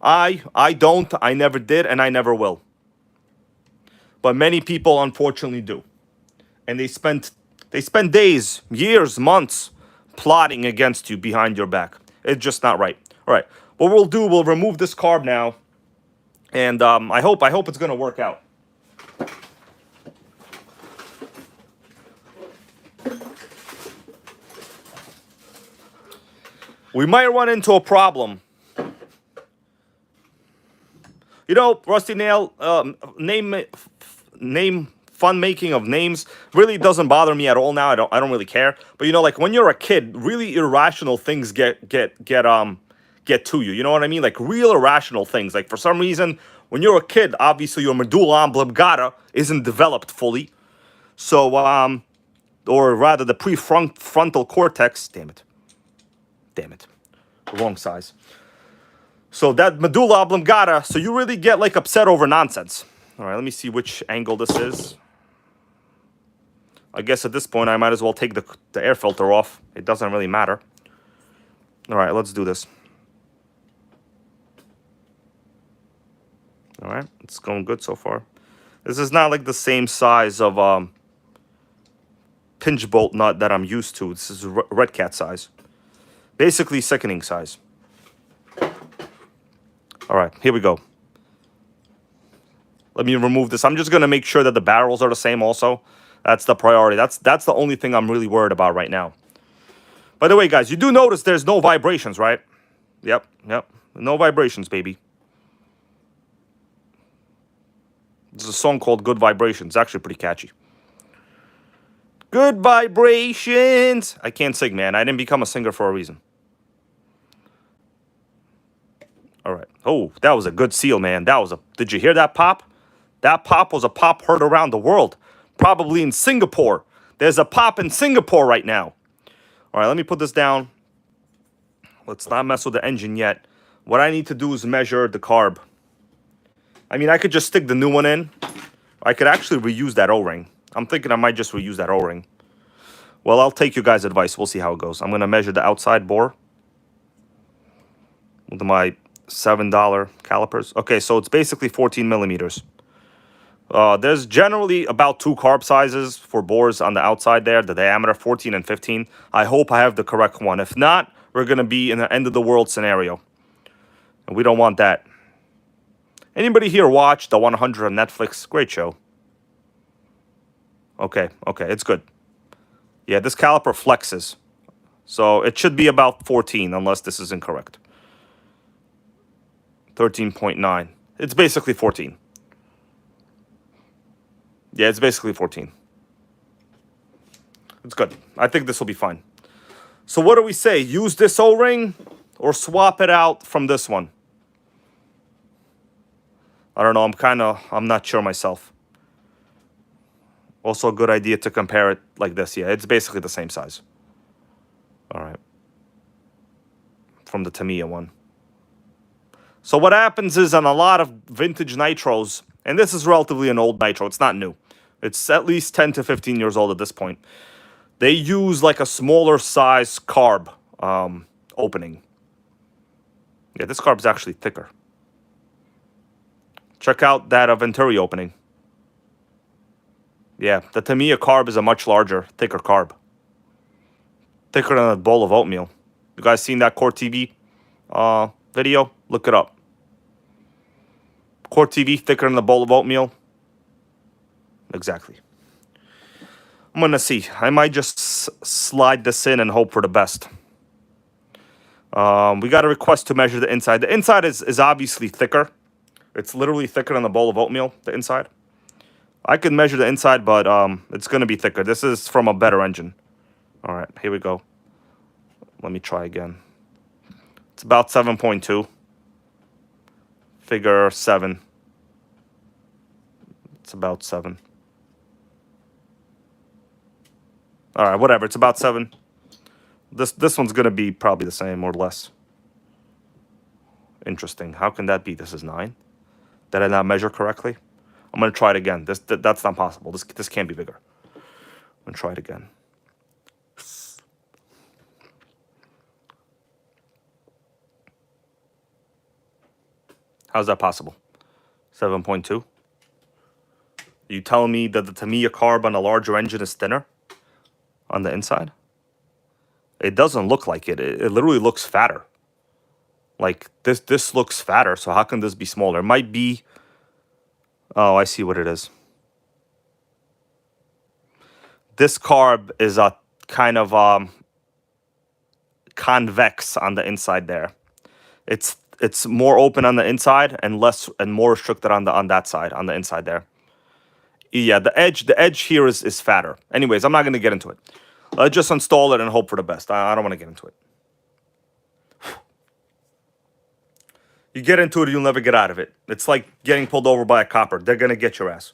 I don't, I never did, and I never will. But many people, unfortunately, do. And they spend days, years, months plotting against you behind your back. It's just not right. All right, what we'll do, we'll remove this carb now. And I hope it's going to work out. We might run into a problem. You know, Rusty Nail, name fun making of names really doesn't bother me at all now. I don't really care. But you know, like when you're a kid, really irrational things get to you. You know what I mean? Like real irrational things. Like for some reason, when you're a kid, obviously your medulla oblongata isn't developed fully. So or rather the prefrontal cortex. Damn it, wrong size. So that medulla oblongata, so you really get like upset over nonsense. All right, let me see which angle this is. I guess at this point I might as well take the air filter off. It doesn't really matter. All right, let's do this. All right, it's going good so far. This is not like the same size of pinch bolt nut that I'm used to. This is Redcat size. Basically sickening size. All right, here we go. Let me remove this. I'm just going to make sure that the barrels are the same also. That's the priority. That's the only thing I'm really worried about right now. By the way, guys, you do notice there's no vibrations, right? Yep. No vibrations, baby. There's a song called Good Vibrations. It's actually pretty catchy. Good vibrations. I can't sing, man. I didn't become a singer for a reason. All right. Oh, that was a good seal, man. Did you hear that pop? That pop was a pop heard around the world. Probably in Singapore. There's a pop in Singapore right now. All right, let me put this down. Let's not mess with the engine yet. What I need to do is measure the carb. I mean, I could just stick the new one in. I could actually reuse that O-ring. I'm thinking I might just reuse that O-ring. Well, I'll take you guys' advice. We'll see how it goes. I'm going to measure the outside bore with my $7 calipers. Okay, so it's basically 14 millimeters. There's generally about 2 carb sizes for bores on the outside there, the diameter 14 and 15. I hope I have the correct one. If not, we're going to be in an end of the world scenario. And we don't want that. Anybody here watch The 100 on Netflix? Great show. Okay, it's good. Yeah, this caliper flexes. So it should be about 14 unless this is incorrect. 13.9. It's basically 14. Yeah, it's basically 14. It's good. I think this will be fine. So what do we say? Use this O-ring or swap it out from this one? I don't know. I'm not sure myself. Also a good idea to compare it like this. Yeah, it's basically the same size. All right. From the Tamiya one. So what happens is on a lot of vintage nitros, and this is relatively an old nitro. It's not new. It's at least 10 to 15 years old at this point. They use like a smaller size carb opening. Yeah, this carb is actually thicker. Check out that Venturi opening. Yeah, the Tamiya carb is a much larger, thicker carb. Thicker than a bowl of oatmeal. You guys seen that Core TV video? Look it up. Core TV thicker than a bowl of oatmeal? Exactly. I'm going to see. I might just slide this in and hope for the best. We got a request to measure the inside. The inside is obviously thicker. It's literally thicker than a bowl of oatmeal, the inside. I could measure the inside, but it's going to be thicker. This is from a better engine. All right, here we go. Let me try again. It's about 7.2. Figure 7. It's about 7. All right, whatever. It's about 7. This one's going to be probably the same or less. Interesting. How can that be? This is 9. Did I not measure correctly? I'm going to try it again. That's not possible. This can't be bigger. I'm going to try it again. How's that possible? 7.2? You telling me that the Tamiya carb on a larger engine is thinner on the inside? It doesn't look like it. It literally looks fatter. Like, this looks fatter, so how can this be smaller? It might be... Oh, I see what it is. This carb is a kind of convex on the inside there. It's more open on the inside and more restricted on that side, on the inside there. Yeah, the edge here is fatter. Anyways, I'm not going to get into it. Let's just install it and hope for the best. I don't want to get into it. You get into it, you'll never get out of it. It's like getting pulled over by a copper. They're going to get your ass.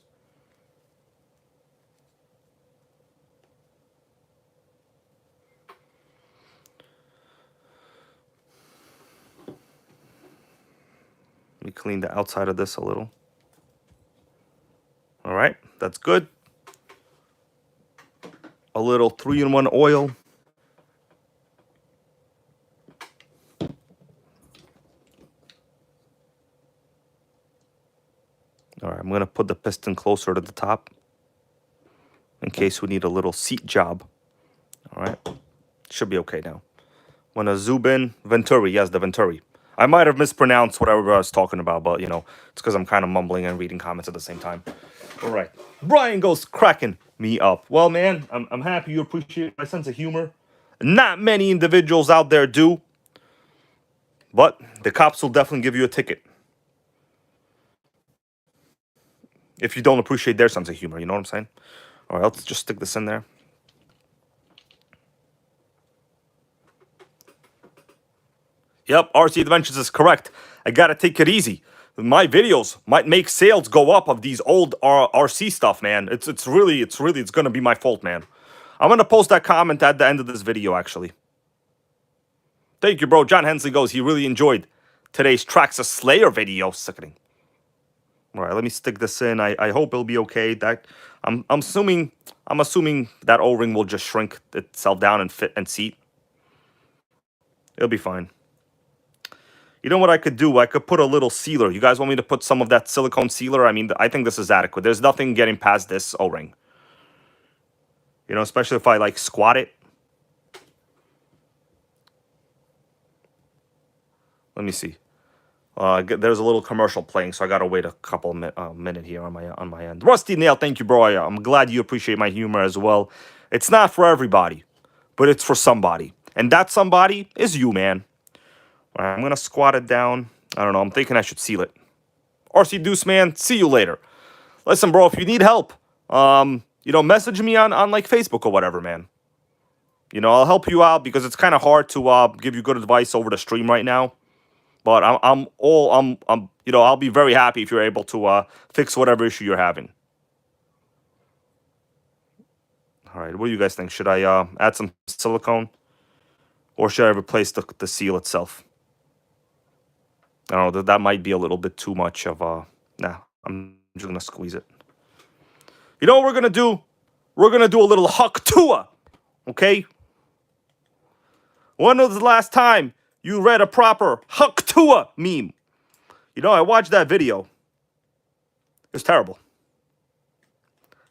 Let me clean the outside of this a little. All right, that's good. A little 3-in-1 oil. All right, I'm going to put the piston closer to the top in case we need a little seat job. All right, should be okay now. I'm going to zoom in. Venturi, yes, the Venturi. I might have mispronounced whatever I was talking about, but, you know, it's because I'm kind of mumbling and reading comments at the same time. All right, Brian goes cracking me up. Well, man, I'm happy you appreciate my sense of humor. Not many individuals out there do, but the cops will definitely give you a ticket if you don't appreciate their sense of humor. You know what I'm saying? All right, let's just stick this in there. Yep, RC Adventures is correct. I gotta take it easy. My videos might make sales go up of these old RC stuff, man. It's gonna be my fault, man. I'm gonna post that comment at the end of this video, actually. Thank you, bro. John Hensley goes, he really enjoyed today's Traxxas Slayer video. Sickening. All right, let me stick this in. I hope it'll be okay. That I'm assuming that O-ring will just shrink itself down and fit and seat. It'll be fine. You know what I could do? I could put a little sealer. You guys want me to put some of that silicone sealer? I mean, I think this is adequate. There's nothing getting past this O-ring. You know, especially if I, like, squat it. Let me see. There's a little commercial playing, so I gotta wait a couple minute here on my end. Rusty Nail, thank you, bro. I'm glad you appreciate my humor as well. It's not for everybody, but it's for somebody. And that somebody is you, man. All right, I'm going to squat it down. I don't know. I'm thinking I should seal it. RC Deuce, man, see you later. Listen, bro, if you need help, you know, message me on like Facebook or whatever, man. You know, I'll help you out because it's kind of hard to give you good advice over the stream right now. But you know, I'll be very happy if you're able to fix whatever issue you're having. All right, what do you guys think? Should I add some silicone? Or should I replace the seal itself? I don't know, that might be a little bit too much of nah, I'm just going to squeeze it. You know what we're going to do? We're going to do a little Haktua, okay? When was the last time you read a proper Haktua meme? You know, I watched that video. It's terrible.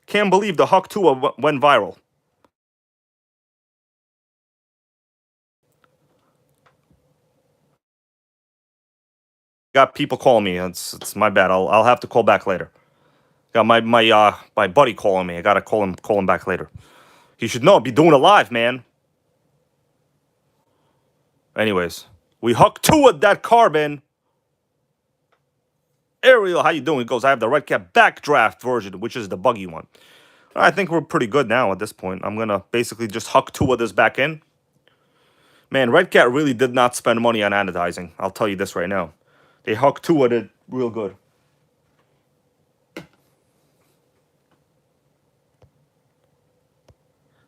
Can't believe the Haktua went viral. Got people calling me. It's my bad. I'll have to call back later. Got my buddy calling me. I gotta call him back later. He should know. Be doing it live, man. Anyways, We hooked two of that carbon. Ariel, how you doing? He goes, I have the Redcat backdraft version, which is the buggy one. I think we're pretty good now at this point. I'm going to basically just huck two of this back in. Man, Redcat really did not spend money on anodizing. I'll tell you this right now. They hucked two of it real good.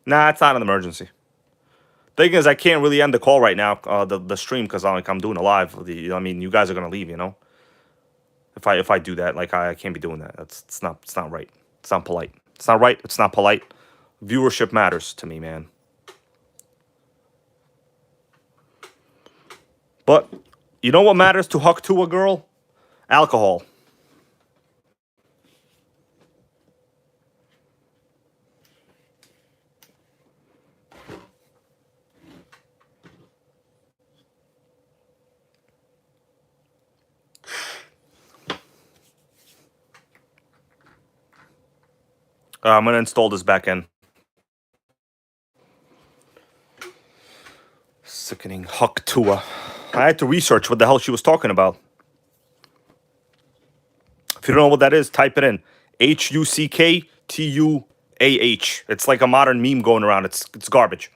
Nah, it's not an emergency. Thing is, I can't really end the call right now, the stream, because I'm doing a live. I mean, you guys are gonna leave, you know. If I do that, like I can't be doing that. It's not right. It's not polite. It's not right. It's not polite. Viewership matters to me, man. But you know what matters to huck to a girl? Alcohol. I'm gonna install this back in. Sickening huck tua. I had to research what the hell she was talking about. If you don't know what that is, type it in. Hucktuah. It's like a modern meme going around. It's garbage.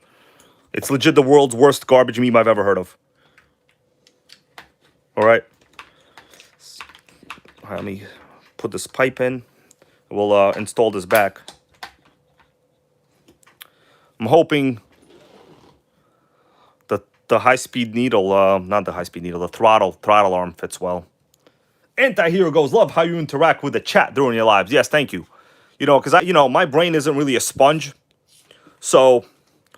It's legit the world's worst garbage meme I've ever heard of. All right. Let me put this pipe in. We'll install this back. I'm hoping the high-speed needle, not the high-speed needle, the throttle arm fits well. Anti-hero goes, love how you interact with the chat during your lives. Yes, thank you. You know, because my brain isn't really a sponge. So,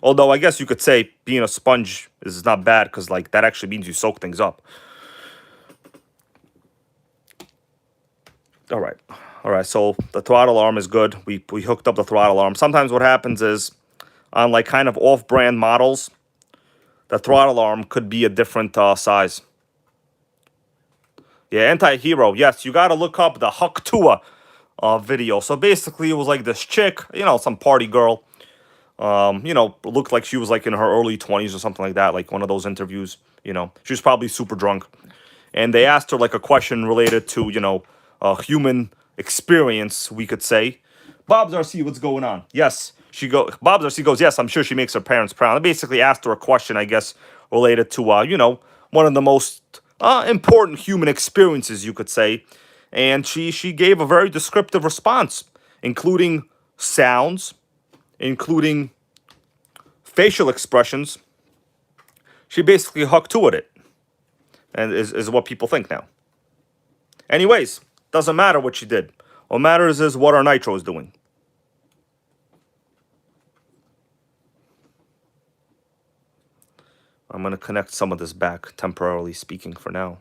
although I guess you could say being a sponge is not bad, because like that actually means you soak things up. All right. So the throttle arm is good. We hooked up the throttle arm. Sometimes what happens is on like kind of off-brand models, the throttle arm could be a different size. Yeah, anti-hero. Yes, you got to look up the Huck Tua video. So basically, it was like this chick, some party girl. Looked like she was like in her early 20s or something like that, like one of those interviews. She was probably super drunk. And they asked her like a question related to, human experience, we could say. Bob's RC, what's going on? Yes, Bob's RC goes, yes, I'm sure she makes her parents proud. I basically asked her a question, I guess, related to, one of the most important human experiences, you could say. And she gave a very descriptive response, including sounds, including facial expressions. She basically hucked to it, and is what people think now. Anyways, doesn't matter what she did. What matters is what our Nitro is doing. I'm going to connect some of this back, temporarily speaking, for now.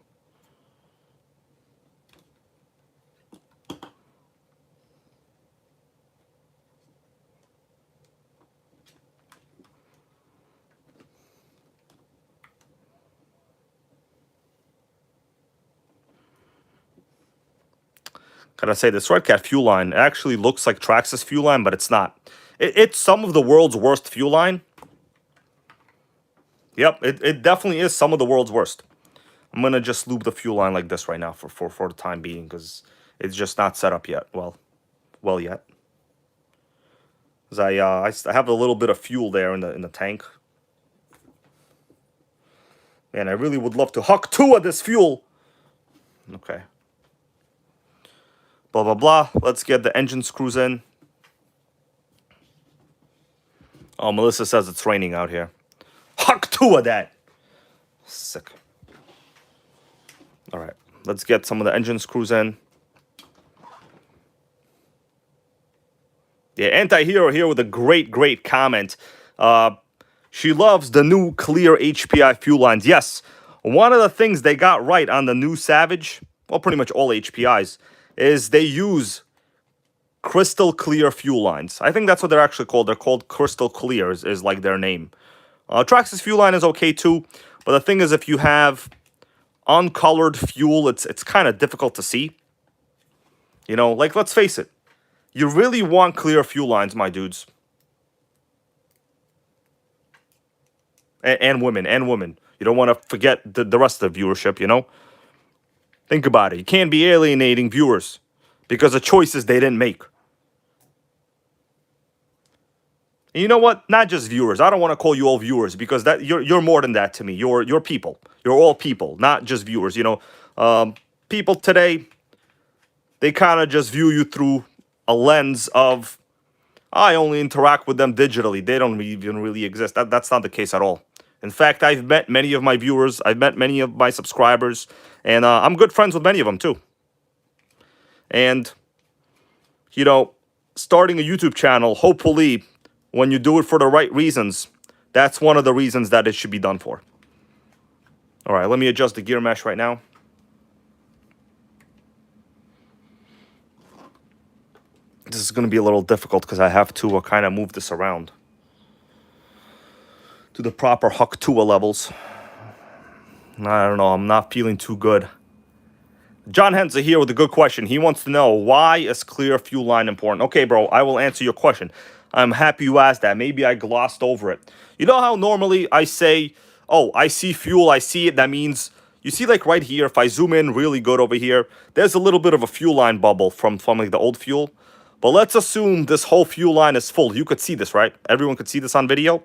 Gotta say, this Redcat fuel line actually looks like Traxxas fuel line, but it's not. It's some of the world's worst fuel line. Yep, it definitely is some of the world's worst. I'm gonna just lube the fuel line like this right now for the time being, because it's just not set up yet. Well yet. Because I have a little bit of fuel there in the tank. Man, I really would love to huck two of this fuel. Okay. Blah, blah, blah. Let's get the engine screws in. Oh, Melissa says it's raining out here. Huck two of that. Sick. All right. Let's get some of the engine screws in. Yeah, anti-hero here with a great comment. She loves the new clear HPI fuel lines. Yes, one of the things they got right on the new Savage, well, pretty much all HPIs, is they use crystal clear fuel lines. I think that's what they're actually called. They're called crystal clear is like their name. Traxxas fuel line is okay too, but the thing is, if you have uncolored fuel, it's kind of difficult to see. Like, let's face it. You really want clear fuel lines, my dudes. And women. You don't want to forget the rest of the viewership, you know? Think about it. You can't be alienating viewers because of choices they didn't make. And you know what? Not just viewers. I don't want to call you all viewers because that you're more than that to me. You're people. You're all people, not just viewers. You know, people today, they kind of just view you through a lens of, I only interact with them digitally. They don't even really exist. That's not the case at all. In fact, I've met many of my viewers. I've met many of my subscribers. And I'm good friends with many of them, too. And, you know, starting a YouTube channel, hopefully, when you do it for the right reasons, that's one of the reasons that it should be done for. All right, let me adjust the gear mesh right now. This is going to be a little difficult because I have to kind of move this around to the proper Huck 2 levels. I don't know. I'm not feeling too good. John Henza here with a good question. He wants to know, why is clear fuel line important? Okay, bro, I will answer your question. I'm happy you asked that. Maybe I glossed over it. You know how normally I say, oh, I see fuel, I see it. That means, you see like right here, if I zoom in really good over here, there's a little bit of a fuel line bubble from like the old fuel. But let's assume this whole fuel line is full. You could see this, right? Everyone could see this on video.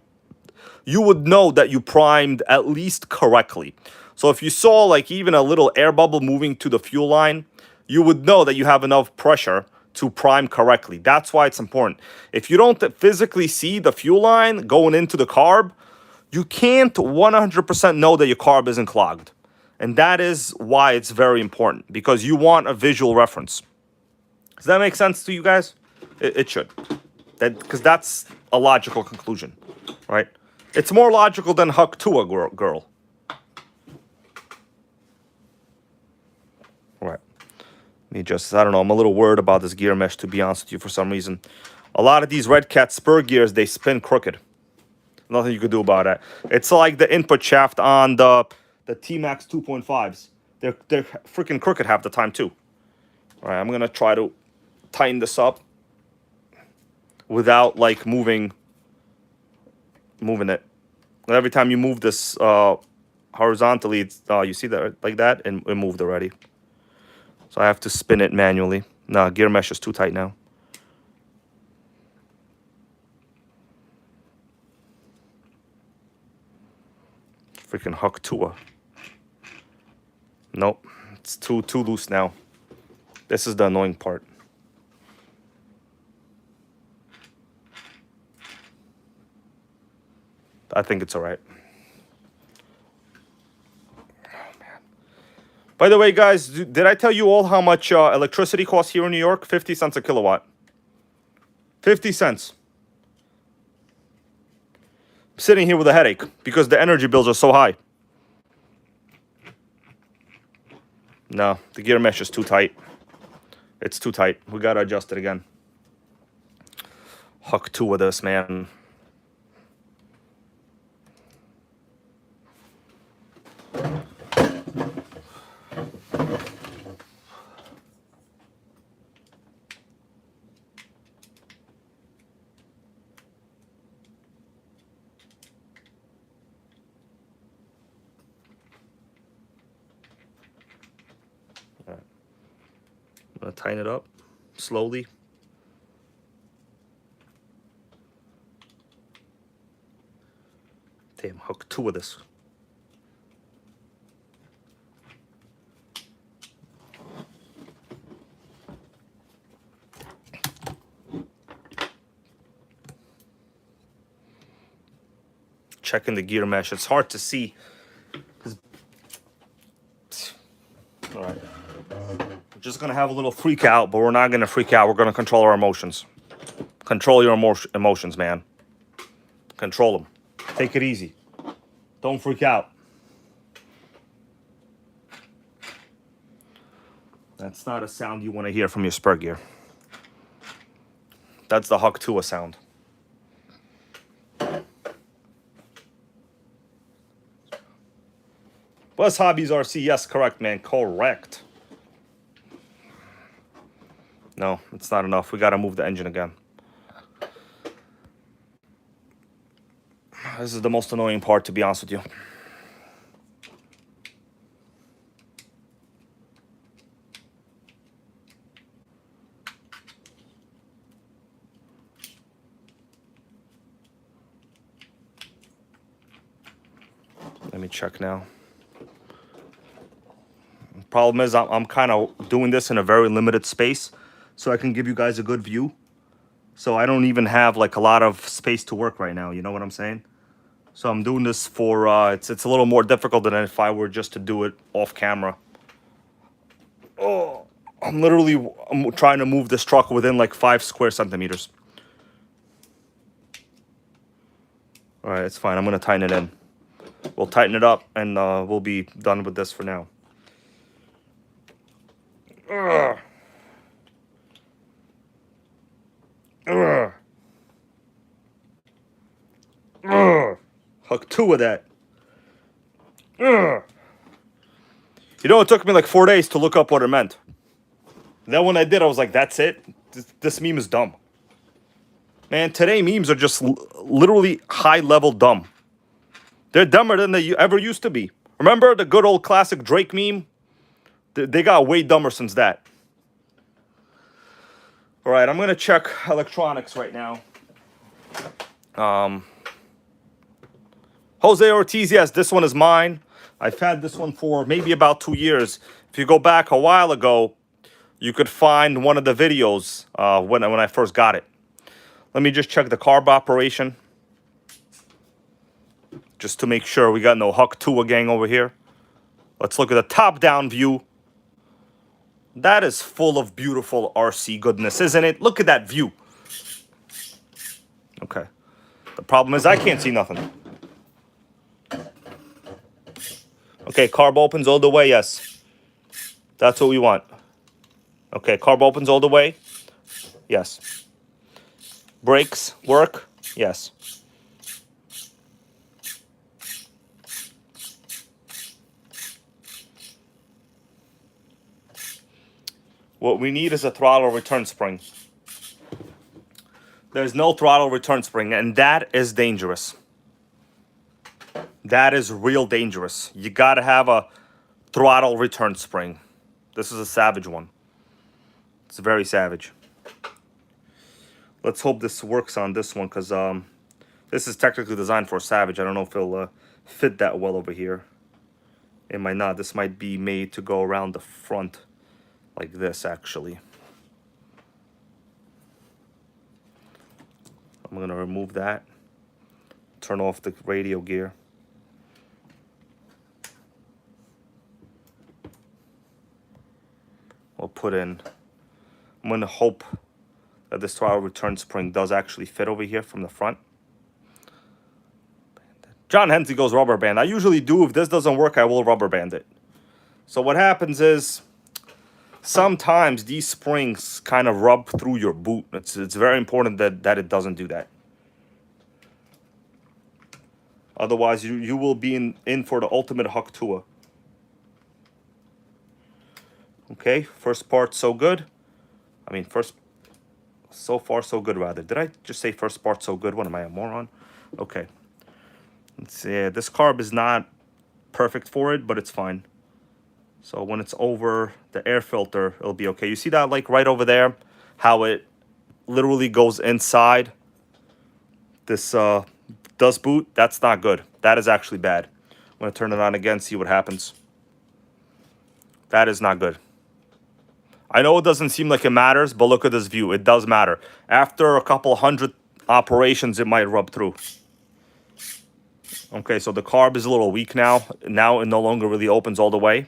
You would know that you primed at least correctly. So if you saw like even a little air bubble moving to the fuel line, you would know that you have enough pressure to prime correctly. That's why it's important. If you don't physically see the fuel line going into the carb, you can't 100% know that your carb isn't clogged. And that is why it's very important, because you want a visual reference. Does that make sense to you guys? It should. Because that's a logical conclusion, right? It's more logical than Huck to a girl. Right. Let me just, I don't know, I'm a little worried about this gear mesh, to be honest with you, for some reason. A lot of these Redcat spur gears, they spin crooked. Nothing you could do about it. It's like the input shaft on the T-Max 2.5s. They're freaking crooked half the time, too. All right, I'm going to try to tighten this up without, like, moving it. And every time you move this horizontally, it's, you see that like that, and it moved already. So I have to spin it manually. No, gear mesh is too tight now. Freaking Huck Tua. Nope, it's too loose now. This is the annoying part. I think it's all right. Oh, man. By the way, guys, did I tell you all how much electricity costs here in New York? 50 cents a kilowatt. 50 cents. I'm sitting here with a headache because the energy bills are so high. No, the gear mesh is too tight. It's too tight. We got to adjust it again. Huck 2 with this, man. I'm going to tighten it up slowly. Damn, Huck 2 of this. Checking the gear mesh. It's hard to see. All right. We're just going to have a little freak out, but we're not going to freak out. We're going to control our emotions. Control your emotions, man. Control them. Take it easy. Don't freak out. That's not a sound you want to hear from your spur gear. That's the Huck 2 sound. Buzz Hobbies RC, yes, correct, man, correct. No, it's not enough. We got to move the engine again. This is the most annoying part, to be honest with you. check now. Problem is, I'm kind of doing this in a very limited space, so I can give you guys a good view. So I don't even have like a lot of space to work right now. You know what I'm saying? So I'm doing this for, it's a little more difficult than if I were just to do it off camera. Oh, I'm trying to move this truck within like 5 square centimeters. All right, it's fine. I'm going to tighten it in. We'll tighten it up and we'll be done with this for now. Ugh. Ugh. Ugh. Hook 2 of that. Ugh. You know, it took me like 4 days to look up what it meant. Then when I did, I was like, that's it? This meme is dumb. Man, today memes are just literally high-level dumb. They're dumber than they ever used to be. Remember the good old classic Drake meme? They got way dumber since that. All right, I'm going to check electronics right now. Jose Ortiz, yes, this one is mine. I've had this one for maybe about 2 years. If you go back a while ago, you could find one of the videos when I first got it. Let me just check the carb operation. Just to make sure we got no Huck 2 gang over here. Let's look at the top-down view. That is full of beautiful RC goodness, isn't it? Look at that view. Okay. The problem is I can't see nothing. Okay, carb opens all the way, yes. That's what we want. Okay, carb opens all the way. Yes. Brakes work. Yes. What we need is a throttle return spring. There's no throttle return spring, and that is dangerous. That is real dangerous. You gotta have a throttle return spring. This is a savage one. It's very savage. Let's hope this works on this one, because this is technically designed for a Savage. I don't know if it'll fit that well over here. It might not. This might be made to go around the front like this, actually. I'm going to remove that. Turn off the radio gear. We'll put in... I'm going to hope that this throttle return spring does actually fit over here from the front. John Hensley goes rubber band. I usually do. If this doesn't work, I will rubber band it. So what happens is sometimes these springs kind of rub through your boot. It's very important that it doesn't do that. Otherwise, you will be in for the ultimate Huck Tua. Okay, first part so good. I mean, so far so good rather. Did I just say first part so good? What am I, a moron? Okay. Let's see. This carb is not perfect for it, but it's fine. So when it's over the air filter, it'll be okay. You see that like right over there? How it literally goes inside this dust boot? That's not good. That is actually bad. I'm going to turn it on again, see what happens. That is not good. I know it doesn't seem like it matters, but look at this view. It does matter. After a couple hundred operations, it might rub through. Okay, so the carb is a little weak now. Now it no longer really opens all the way.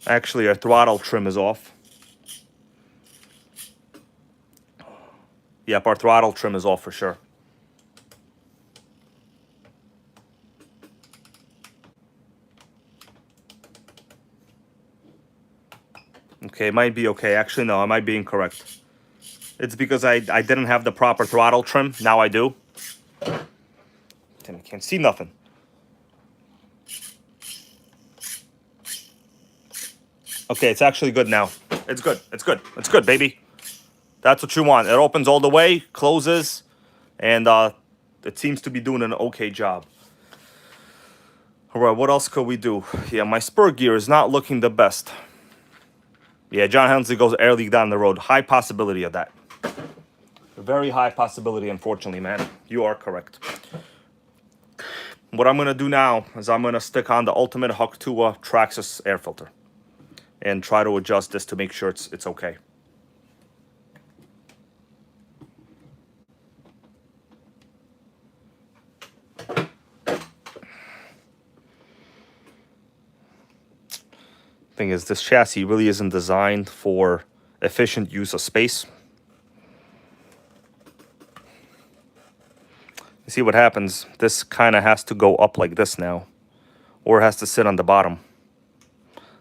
Actually, our throttle trim is off. Yep, our throttle trim is off for sure. Okay, it might be okay. Actually, no, I might be incorrect. It's because I didn't have the proper throttle trim. Now I do. Damn, I can't see nothing. Okay, it's actually good now. It's good. It's good. It's good, baby. That's what you want. It opens all the way, closes, and it seems to be doing an okay job. All right, what else could we do? Yeah, my spur gear is not looking the best. Yeah, John Hensley goes air leak down the road. High possibility of that. A very high possibility, unfortunately, man. You are correct. what I'm going to do now is I'm going to stick on the Ultimate Haktua Traxxas air filter and try to adjust this to make sure it's okay. Thing is, this chassis really isn't designed for efficient use of space. You see what happens? This kind of has to go up like this now, or it has to sit on the bottom.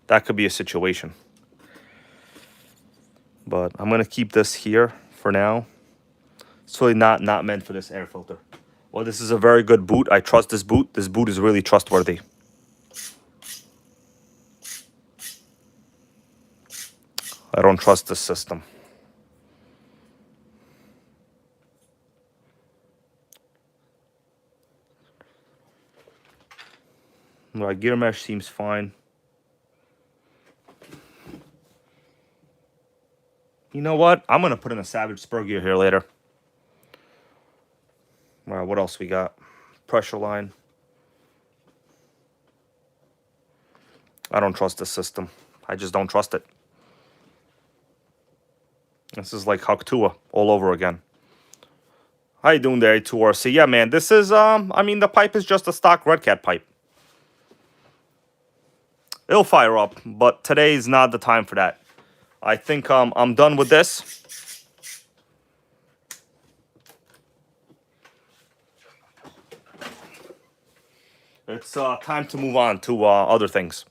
That could be a situation. But I'm going to keep this here for now. It's really not meant for this air filter. Well, this is a very good boot. I trust this boot. This boot is really trustworthy. I don't trust this system. My gear mesh seems fine. You know what? I'm going to put in a Savage spur gear here later. All right, what else we got? Pressure line. I don't trust this system. I just don't trust it. This is like Haktua all over again. How you doing there, A2RC? Yeah, man, this is, I mean, the pipe is just a stock Redcat pipe. It'll fire up, but today's not the time for that. I think I'm done with this. It's time to move on to other things.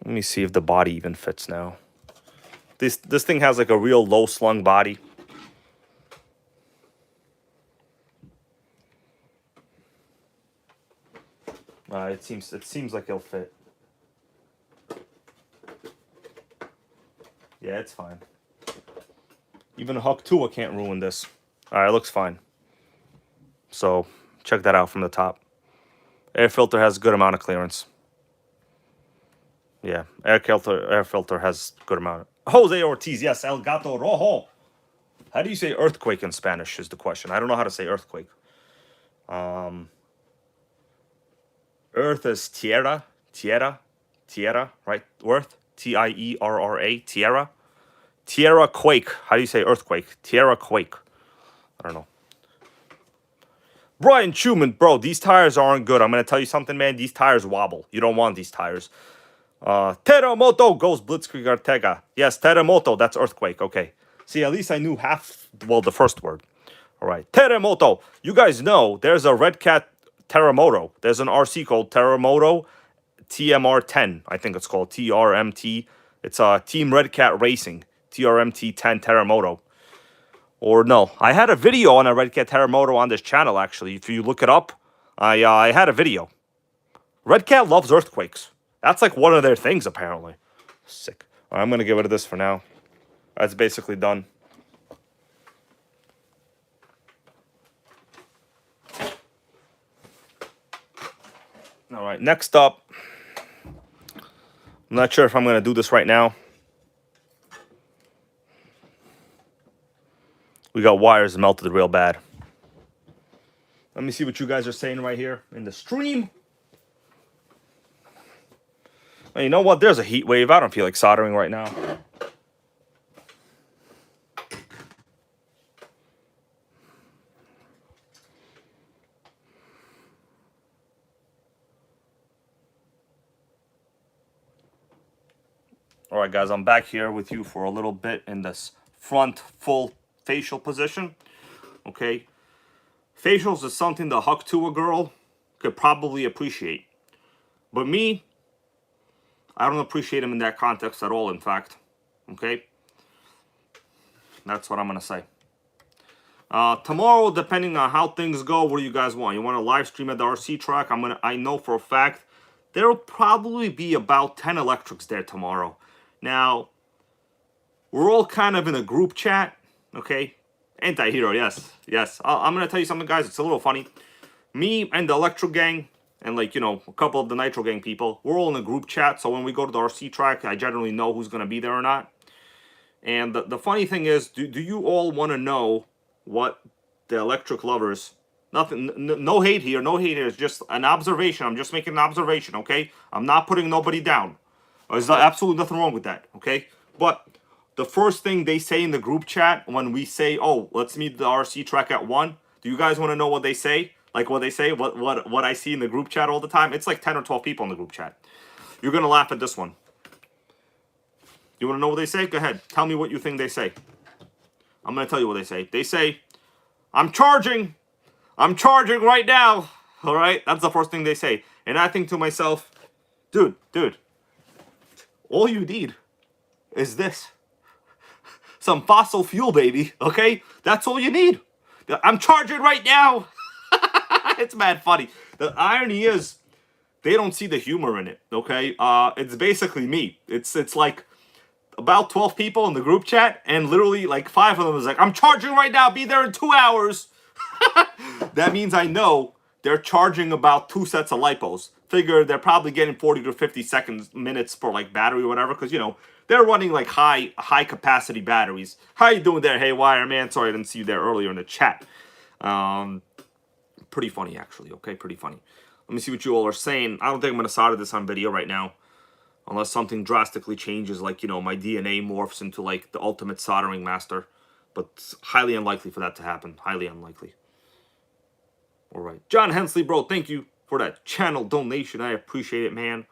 Let me see if the body even fits now. This thing has like a real low slung body. It seems like it'll fit. Yeah, it's fine. Even a Haktua can't ruin this. All right, it looks fine. So check that out from the top. Air filter has a good amount of clearance. Yeah, air filter has a good amount. Jose Ortiz, yes, El Gato Rojo. How do you say earthquake in Spanish is the question. I don't know how to say earthquake. Earth is tierra, right? Earth, T-I-E-R-R-A, tierra. Tierra quake. How do you say earthquake? Tierra quake. I don't know. Brian Schumann, bro, these tires aren't good. I'm going to tell you something, man. These tires wobble. You don't want these tires. Terremoto goes Blitzkrieg Ortega. Yes, terremoto. That's earthquake. Okay. See, at least I knew half, well, the first word. All right. Terremoto. You guys know there's a Redcat Terremoto. There's an RC called Terremoto TMR10. I think it's called TRMT. It's Team Redcat Racing. TRMT10 Terremoto. Or no, I had a video on a Redcat Terremoto on this channel, actually. If you look it up, I had a video. Redcat loves earthquakes. That's like one of their things, apparently. Sick. All right, I'm going to get rid of this for now. That's basically done. All right, next up. I'm not sure if I'm going to do this right now. We got wires melted real bad. Let me see what you guys are saying right here in the stream. Well, you know what? There's a heat wave. I don't feel like soldering right now. All right, guys, I'm back here with you for a little bit in this front full facial position. Okay. Facials is something the Haktua girl could probably appreciate. But me, I don't appreciate them in that context at all, in fact. Okay? That's what I'm going to say. Tomorrow, depending on how things go, what do you guys want? You want to live stream at the RC track? I know for a fact there will probably be about 10 electrics there tomorrow. Now, we're all kind of in a group chat, okay? Anti-hero, yes, yes. I'm going to tell you something, guys. It's a little funny. Me and the NitroGang and, like, you know, a couple of the NitroGang people, we're all in a group chat. So when we go to the RC track, I generally know who's going to be there or not. And the funny thing is, do you all want to know what the electric lovers Nothing, no hate here, no hate here. It's just an observation. I'm just making an observation, okay? I'm not putting nobody down. There's absolutely nothing wrong with that, okay? But the first thing they say in the group chat when we say, oh, let's meet the RC track at 1, do you guys want to know what they say? Like what they say, what I see in the group chat all the time? It's like 10 or 12 people in the group chat. You're going to laugh at this one. You want to know what they say? Go ahead. Tell me what you think they say. I'm going to tell you what they say. They say, I'm charging right now. All right? That's the first thing they say. And I think to myself, dude, all you need is this. Some fossil fuel, baby. Okay? That's all you need. I'm charging right now. It's mad funny. The irony is, they don't see the humor in it. Okay? It's basically me. It's like about 12 people in the group chat, and literally like 5 of them is like, I'm charging right now. Be there in 2 hours. That means I know they're charging about 2 sets of lipos. Figure they're probably getting 40 to 50 minutes per like battery or whatever, because you know they're running like high capacity batteries. How you doing there, Haywire man? Sorry I didn't see you there earlier in the chat. Pretty funny actually. Okay, pretty funny. Let me see what you all are saying. I don't think I'm gonna solder this on video right now, unless something drastically changes, like you know my DNA morphs into like the ultimate soldering master. But it's highly unlikely for that to happen. Highly unlikely. All right. John Hensley, bro, thank you for that channel donation. I appreciate it, man.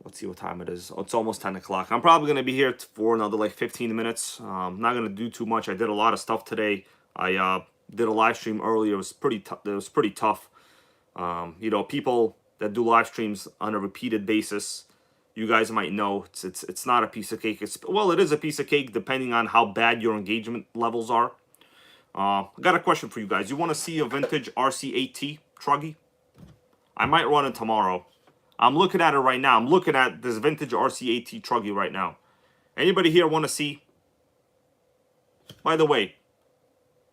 Let's see what time it is. Oh, it's almost 10 o'clock. I'm probably going to be here for another like 15 minutes. I'm not going to do too much. I did a lot of stuff today. I did a live stream earlier. It was pretty tough. You know, people that do live streams on a repeated basis, you guys might know it's not a piece of cake. Well, it is a piece of cake depending on how bad your engagement levels are. I got a question for you guys. You want to see a vintage RC8T truggy? I might run it tomorrow. I'm looking at it right now. I'm looking at this vintage RC8T truggy right now. Anybody here want to see? By the way,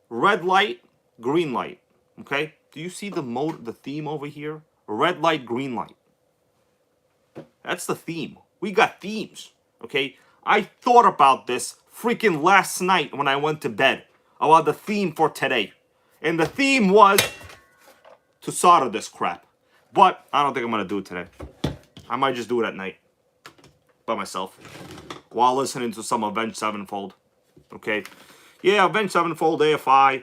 red light, green light. Okay? Do you see the theme over here? Red light, green light. That's the theme. We got themes. Okay? I thought about this freaking last night when I went to bed. About the theme for today. And the theme was to solder this crap. But I don't think I'm going to do it today. I might just do it at night. By myself. While listening to some Avenged Sevenfold. Okay. Yeah, Avenged Sevenfold, AFI.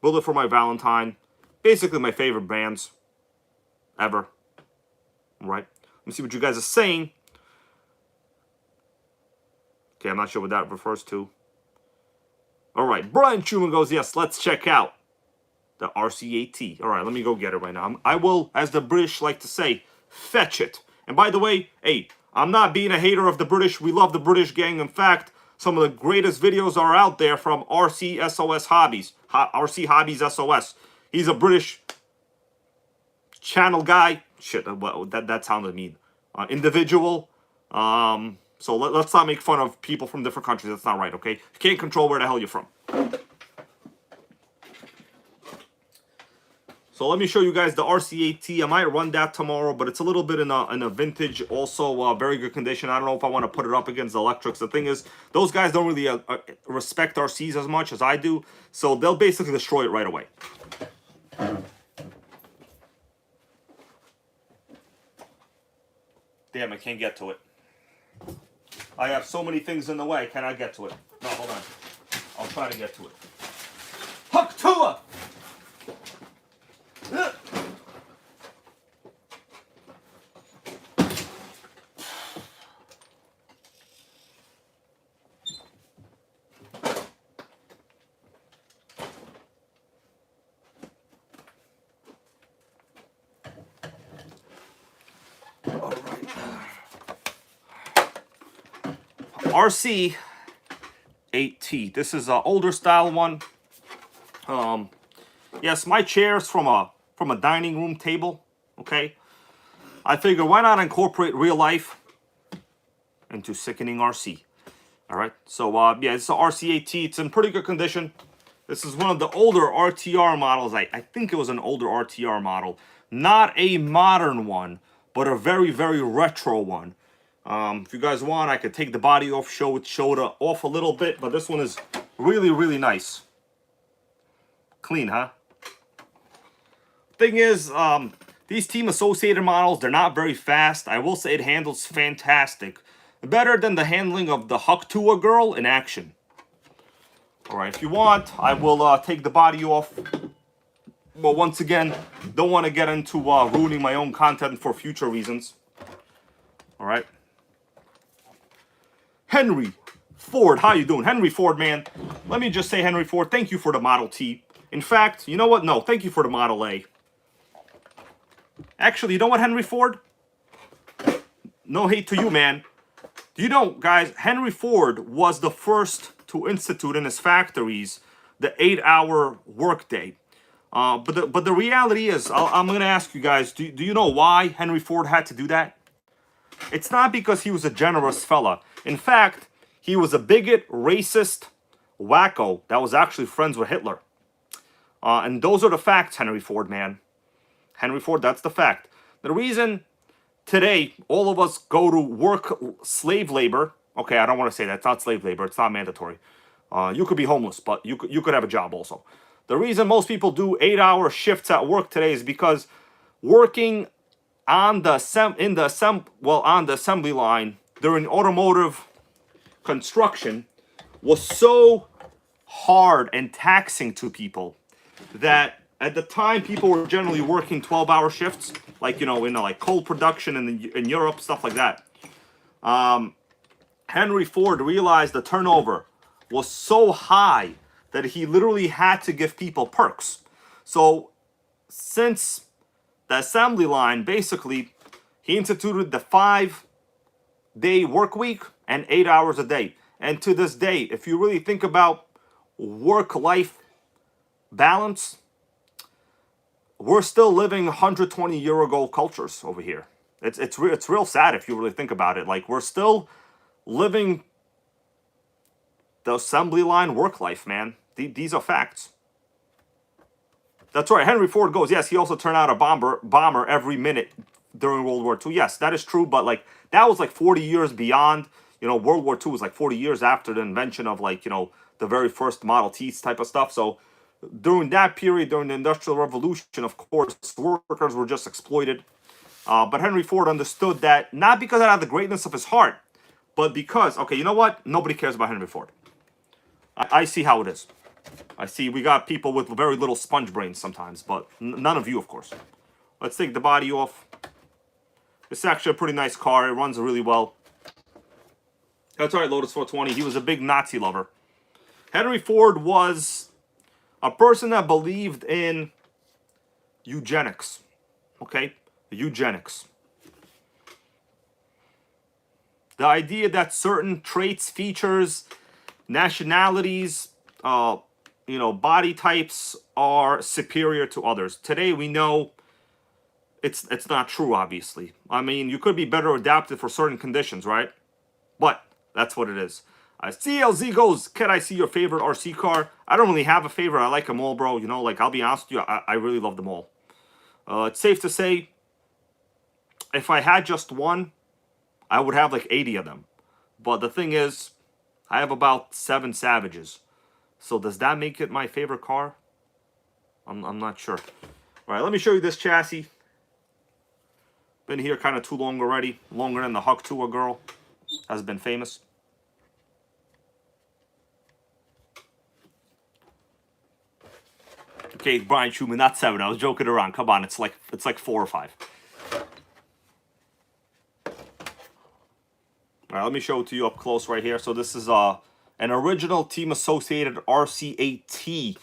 Bullet for My Valentine. Basically my favorite bands. Ever. Alright. Let me see what you guys are saying. Okay, I'm not sure what that refers to. Alright, Brian Truman goes, yes, let's check out the RC8T. Alright, let me go get it right now. I will, as the British like to say, fetch it. And by the way, hey, I'm not being a hater of the British. We love the British gang. In fact, some of the greatest videos are out there from RC SOS Hobbies. RC Hobbies SOS. He's a British channel guy. Shit, that sounded mean. Individual. So let's not make fun of people from different countries. That's not right, okay? You can't control where the hell you're from. So let me show you guys the RC8T. I might run that tomorrow, but it's a little bit in a vintage, also very good condition. I don't know if I want to put it up against the electrics. The thing is, those guys don't really respect RCs as much as I do, so they'll basically destroy it right away. Damn, I can't get to it. I have so many things in the way, I cannot get to it. No, hold on. I'll try to get to it. Hook Tua! RC8T. This is an older style one. Yes, my chair's from a dining room table. Okay, I figure why not incorporate real life into sickening RC. All right, so yeah, it's an RC8T. It's in pretty good condition. This is one of the older RTR models. I think it was an older RTR model, not a modern one, but a very, very retro one. If you guys want, I could take the body off, show it off a little bit, but this one is really, really nice. Clean, huh? Thing is, these team associated models, they're not very fast. I will say it handles fantastic. Better than the handling of the Huck Tua girl in action. Alright, if you want, I will take the body off. But once again, don't want to get into ruining my own content for future reasons. Alright. Henry Ford, how you doing? Henry Ford, man. Let me just say, Henry Ford, thank you for the Model T. In fact, you know what? No, thank you for the Model A. Actually, you know what, Henry Ford? No hate to you, man. Do you know, guys, Henry Ford was the first to institute in his factories the 8-hour workday. But the reality is, I'm going to ask you guys, do you know why Henry Ford had to do that? It's not because he was a generous fella. In fact, he was a bigot, racist, wacko that was actually friends with Hitler. And those are the facts, Henry Ford, man. Henry Ford, that's the fact. The reason today all of us go to work slave labor. Okay, I don't want to say that. It's not slave labor. It's not mandatory. You could be homeless, but you could have a job also. The reason most people do 8-hour shifts at work today is because working on the assembly line during automotive construction was so hard and taxing to people that at the time people were generally working 12-hour shifts, like, you know, in like coal production in Europe, stuff like that. Henry Ford realized the turnover was so high that he literally had to give people perks. So since the assembly line, basically, he instituted the 5-day work week and 8 hours a day. And to this day, if you really think about work-life balance, we're still living 120-year-ago cultures over here. It's real sad if you really think about it. Like, we're still living the assembly line work life, man. These are facts. That's right. Henry Ford goes, yes, he also turned out a bomber every minute during World War II. Yes, that is true, but like that was like 40 years beyond. You know, World War II was like 40 years after the invention of, like, you know, the very first Model Ts type of stuff. So during that period, during the Industrial Revolution, of course, workers were just exploited. But Henry Ford understood that not because out of the greatness of his heart, but because, okay, you know what? Nobody cares about Henry Ford. I see how it is. I see we got people with very little sponge brains sometimes, but none of you, of course. Let's take the body off. It's actually a pretty nice car. It runs really well. That's right, Lotus 420. He was a big Nazi lover. Henry Ford was a person that believed in eugenics. Okay? Eugenics. The idea that certain traits, features, nationalities, you know, body types are superior to others. Today we know it's not true, obviously. I mean, you could be better adapted for certain conditions, right? But that's what it is. CLZ goes, can I see your favorite RC car? I don't really have a favorite. I like them all, bro. You know, like, I'll be honest with you, I really love them all. It's safe to say, if I had just one, I would have like 80 of them. But the thing is, I have about 7 Savages. So does that make it my favorite car? I'm not sure. All right, let me show you this chassis. Been here kind of too long already. Longer than the Huck Tua girl has been famous. Okay, Brian Schumann, not 7. I was joking around. Come on, it's like 4 or 5. All right, let me show it to you up close right here. So this is an original Team Associated RC8T.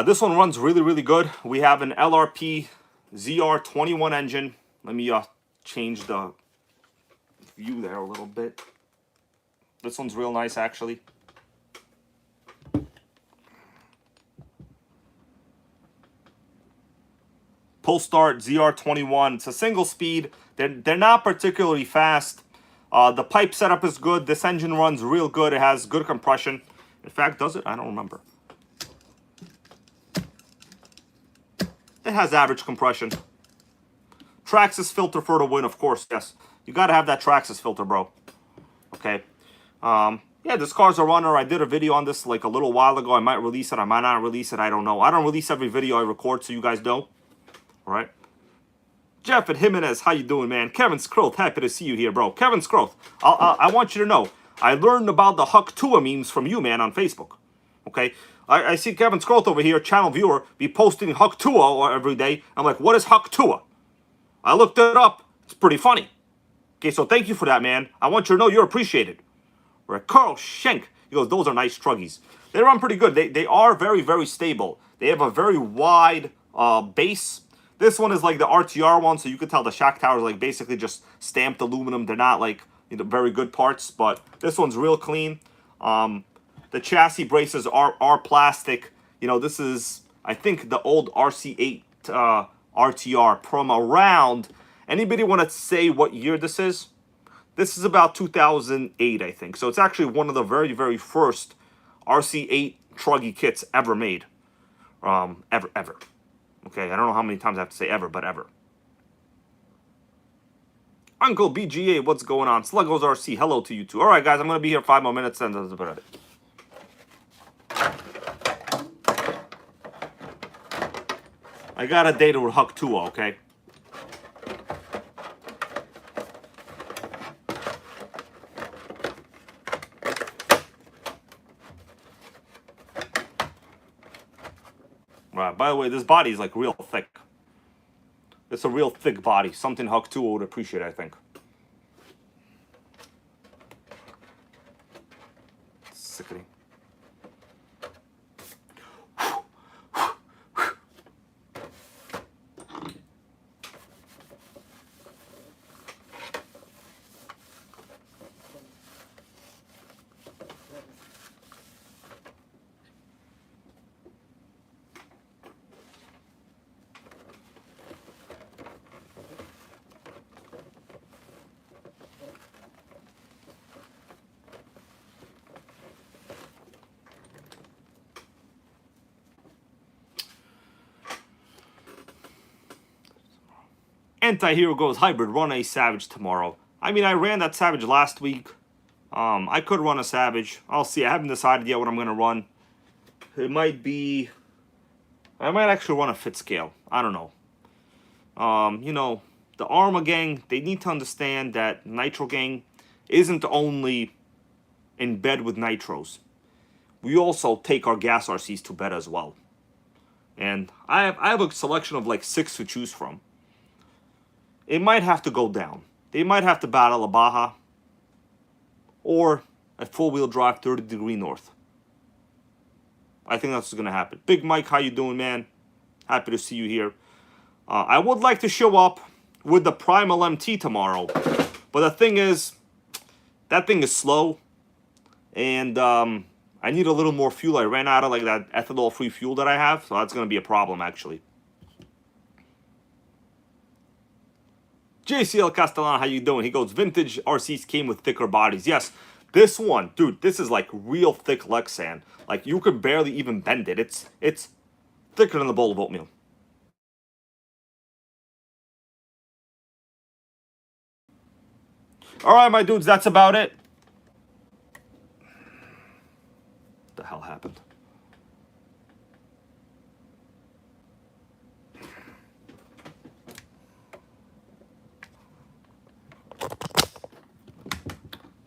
This one runs really, really good. We have an LRP ZR21 engine. Let me change the view there a little bit. This one's real nice, actually. Pull start ZR21. It's a single speed. They're not particularly fast. The pipe setup is good. This engine runs real good. It has good compression. In fact, does it? I don't remember. It has average compression. Traxxas filter for the win, of course. Yes, you got to have that Traxxas filter, bro. Okay. Yeah, this car's a runner. I did a video on this like a little while ago. I might release it. I might not release it. I don't know. I don't release every video I record, so you guys know. All right. Jeff at Jimenez, how you doing, man? Kevin Scroth, happy to see you here, bro. Kevin Scroth, I want you to know, I learned about the Huck Tua memes from you, man, on Facebook. Okay? I see Kevin Scroth over here, channel viewer, be posting Huck Tua every day. I'm like, what is Huck Tua? I looked it up. It's pretty funny. Okay, so thank you for that, man. I want you to know you're appreciated. Right? Carl Schenk, he goes, those are nice truggies. They run pretty good. They are very, very stable. They have a very wide base. This one is like the RTR one, so you can tell the shock tower is like basically just stamped aluminum. They're not like, you know, very good parts, but this one's real clean. The chassis braces are plastic. You know, this is, I think, the old RC8 RTR from around. Anybody want to say what year this is? This is about 2008, I think. So it's actually one of the very, very first RC8 truggy kits ever made. Ever. Okay, I don't know how many times I have to say ever, but ever. Uncle BGA, what's going on? Sluggos RC, hello to you too. All right, guys, I'm going to be here 5 more minutes, and that's about it. I got a data with Huck Tua, okay? Right, by the way, this body is like real thick. It's a real thick body. Something Huck Tua would appreciate, I think. Sickening. Anti-Hero goes hybrid, run a Savage tomorrow. I mean, I ran that Savage last week. I could run a Savage. I'll see. I haven't decided yet what I'm going to run. It might be... I might actually run a fit scale. I don't know. You know, the Arma gang, they need to understand that NitroGang isn't only in bed with nitros. We also take our gas RCs to bed as well. And I have a selection of like 6 to choose from. It might have to go down. They might have to battle a Baja or a four-wheel drive 30-degree north. I think that's what's going to happen. Big Mike, how you doing, man? Happy to see you here. I would like to show up with the Primal MT tomorrow. But the thing is, that thing is slow. And I need a little more fuel. I ran out of like that ethanol-free fuel that I have. So that's going to be a problem, actually. JCL Castellan, how you doing? He goes, vintage RCs came with thicker bodies. Yes, this one, dude, this is like real thick Lexan. Like, you could barely even bend it. It's thicker than a bowl of oatmeal. All right, my dudes, that's about it. What the hell happened?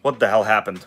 What the hell happened?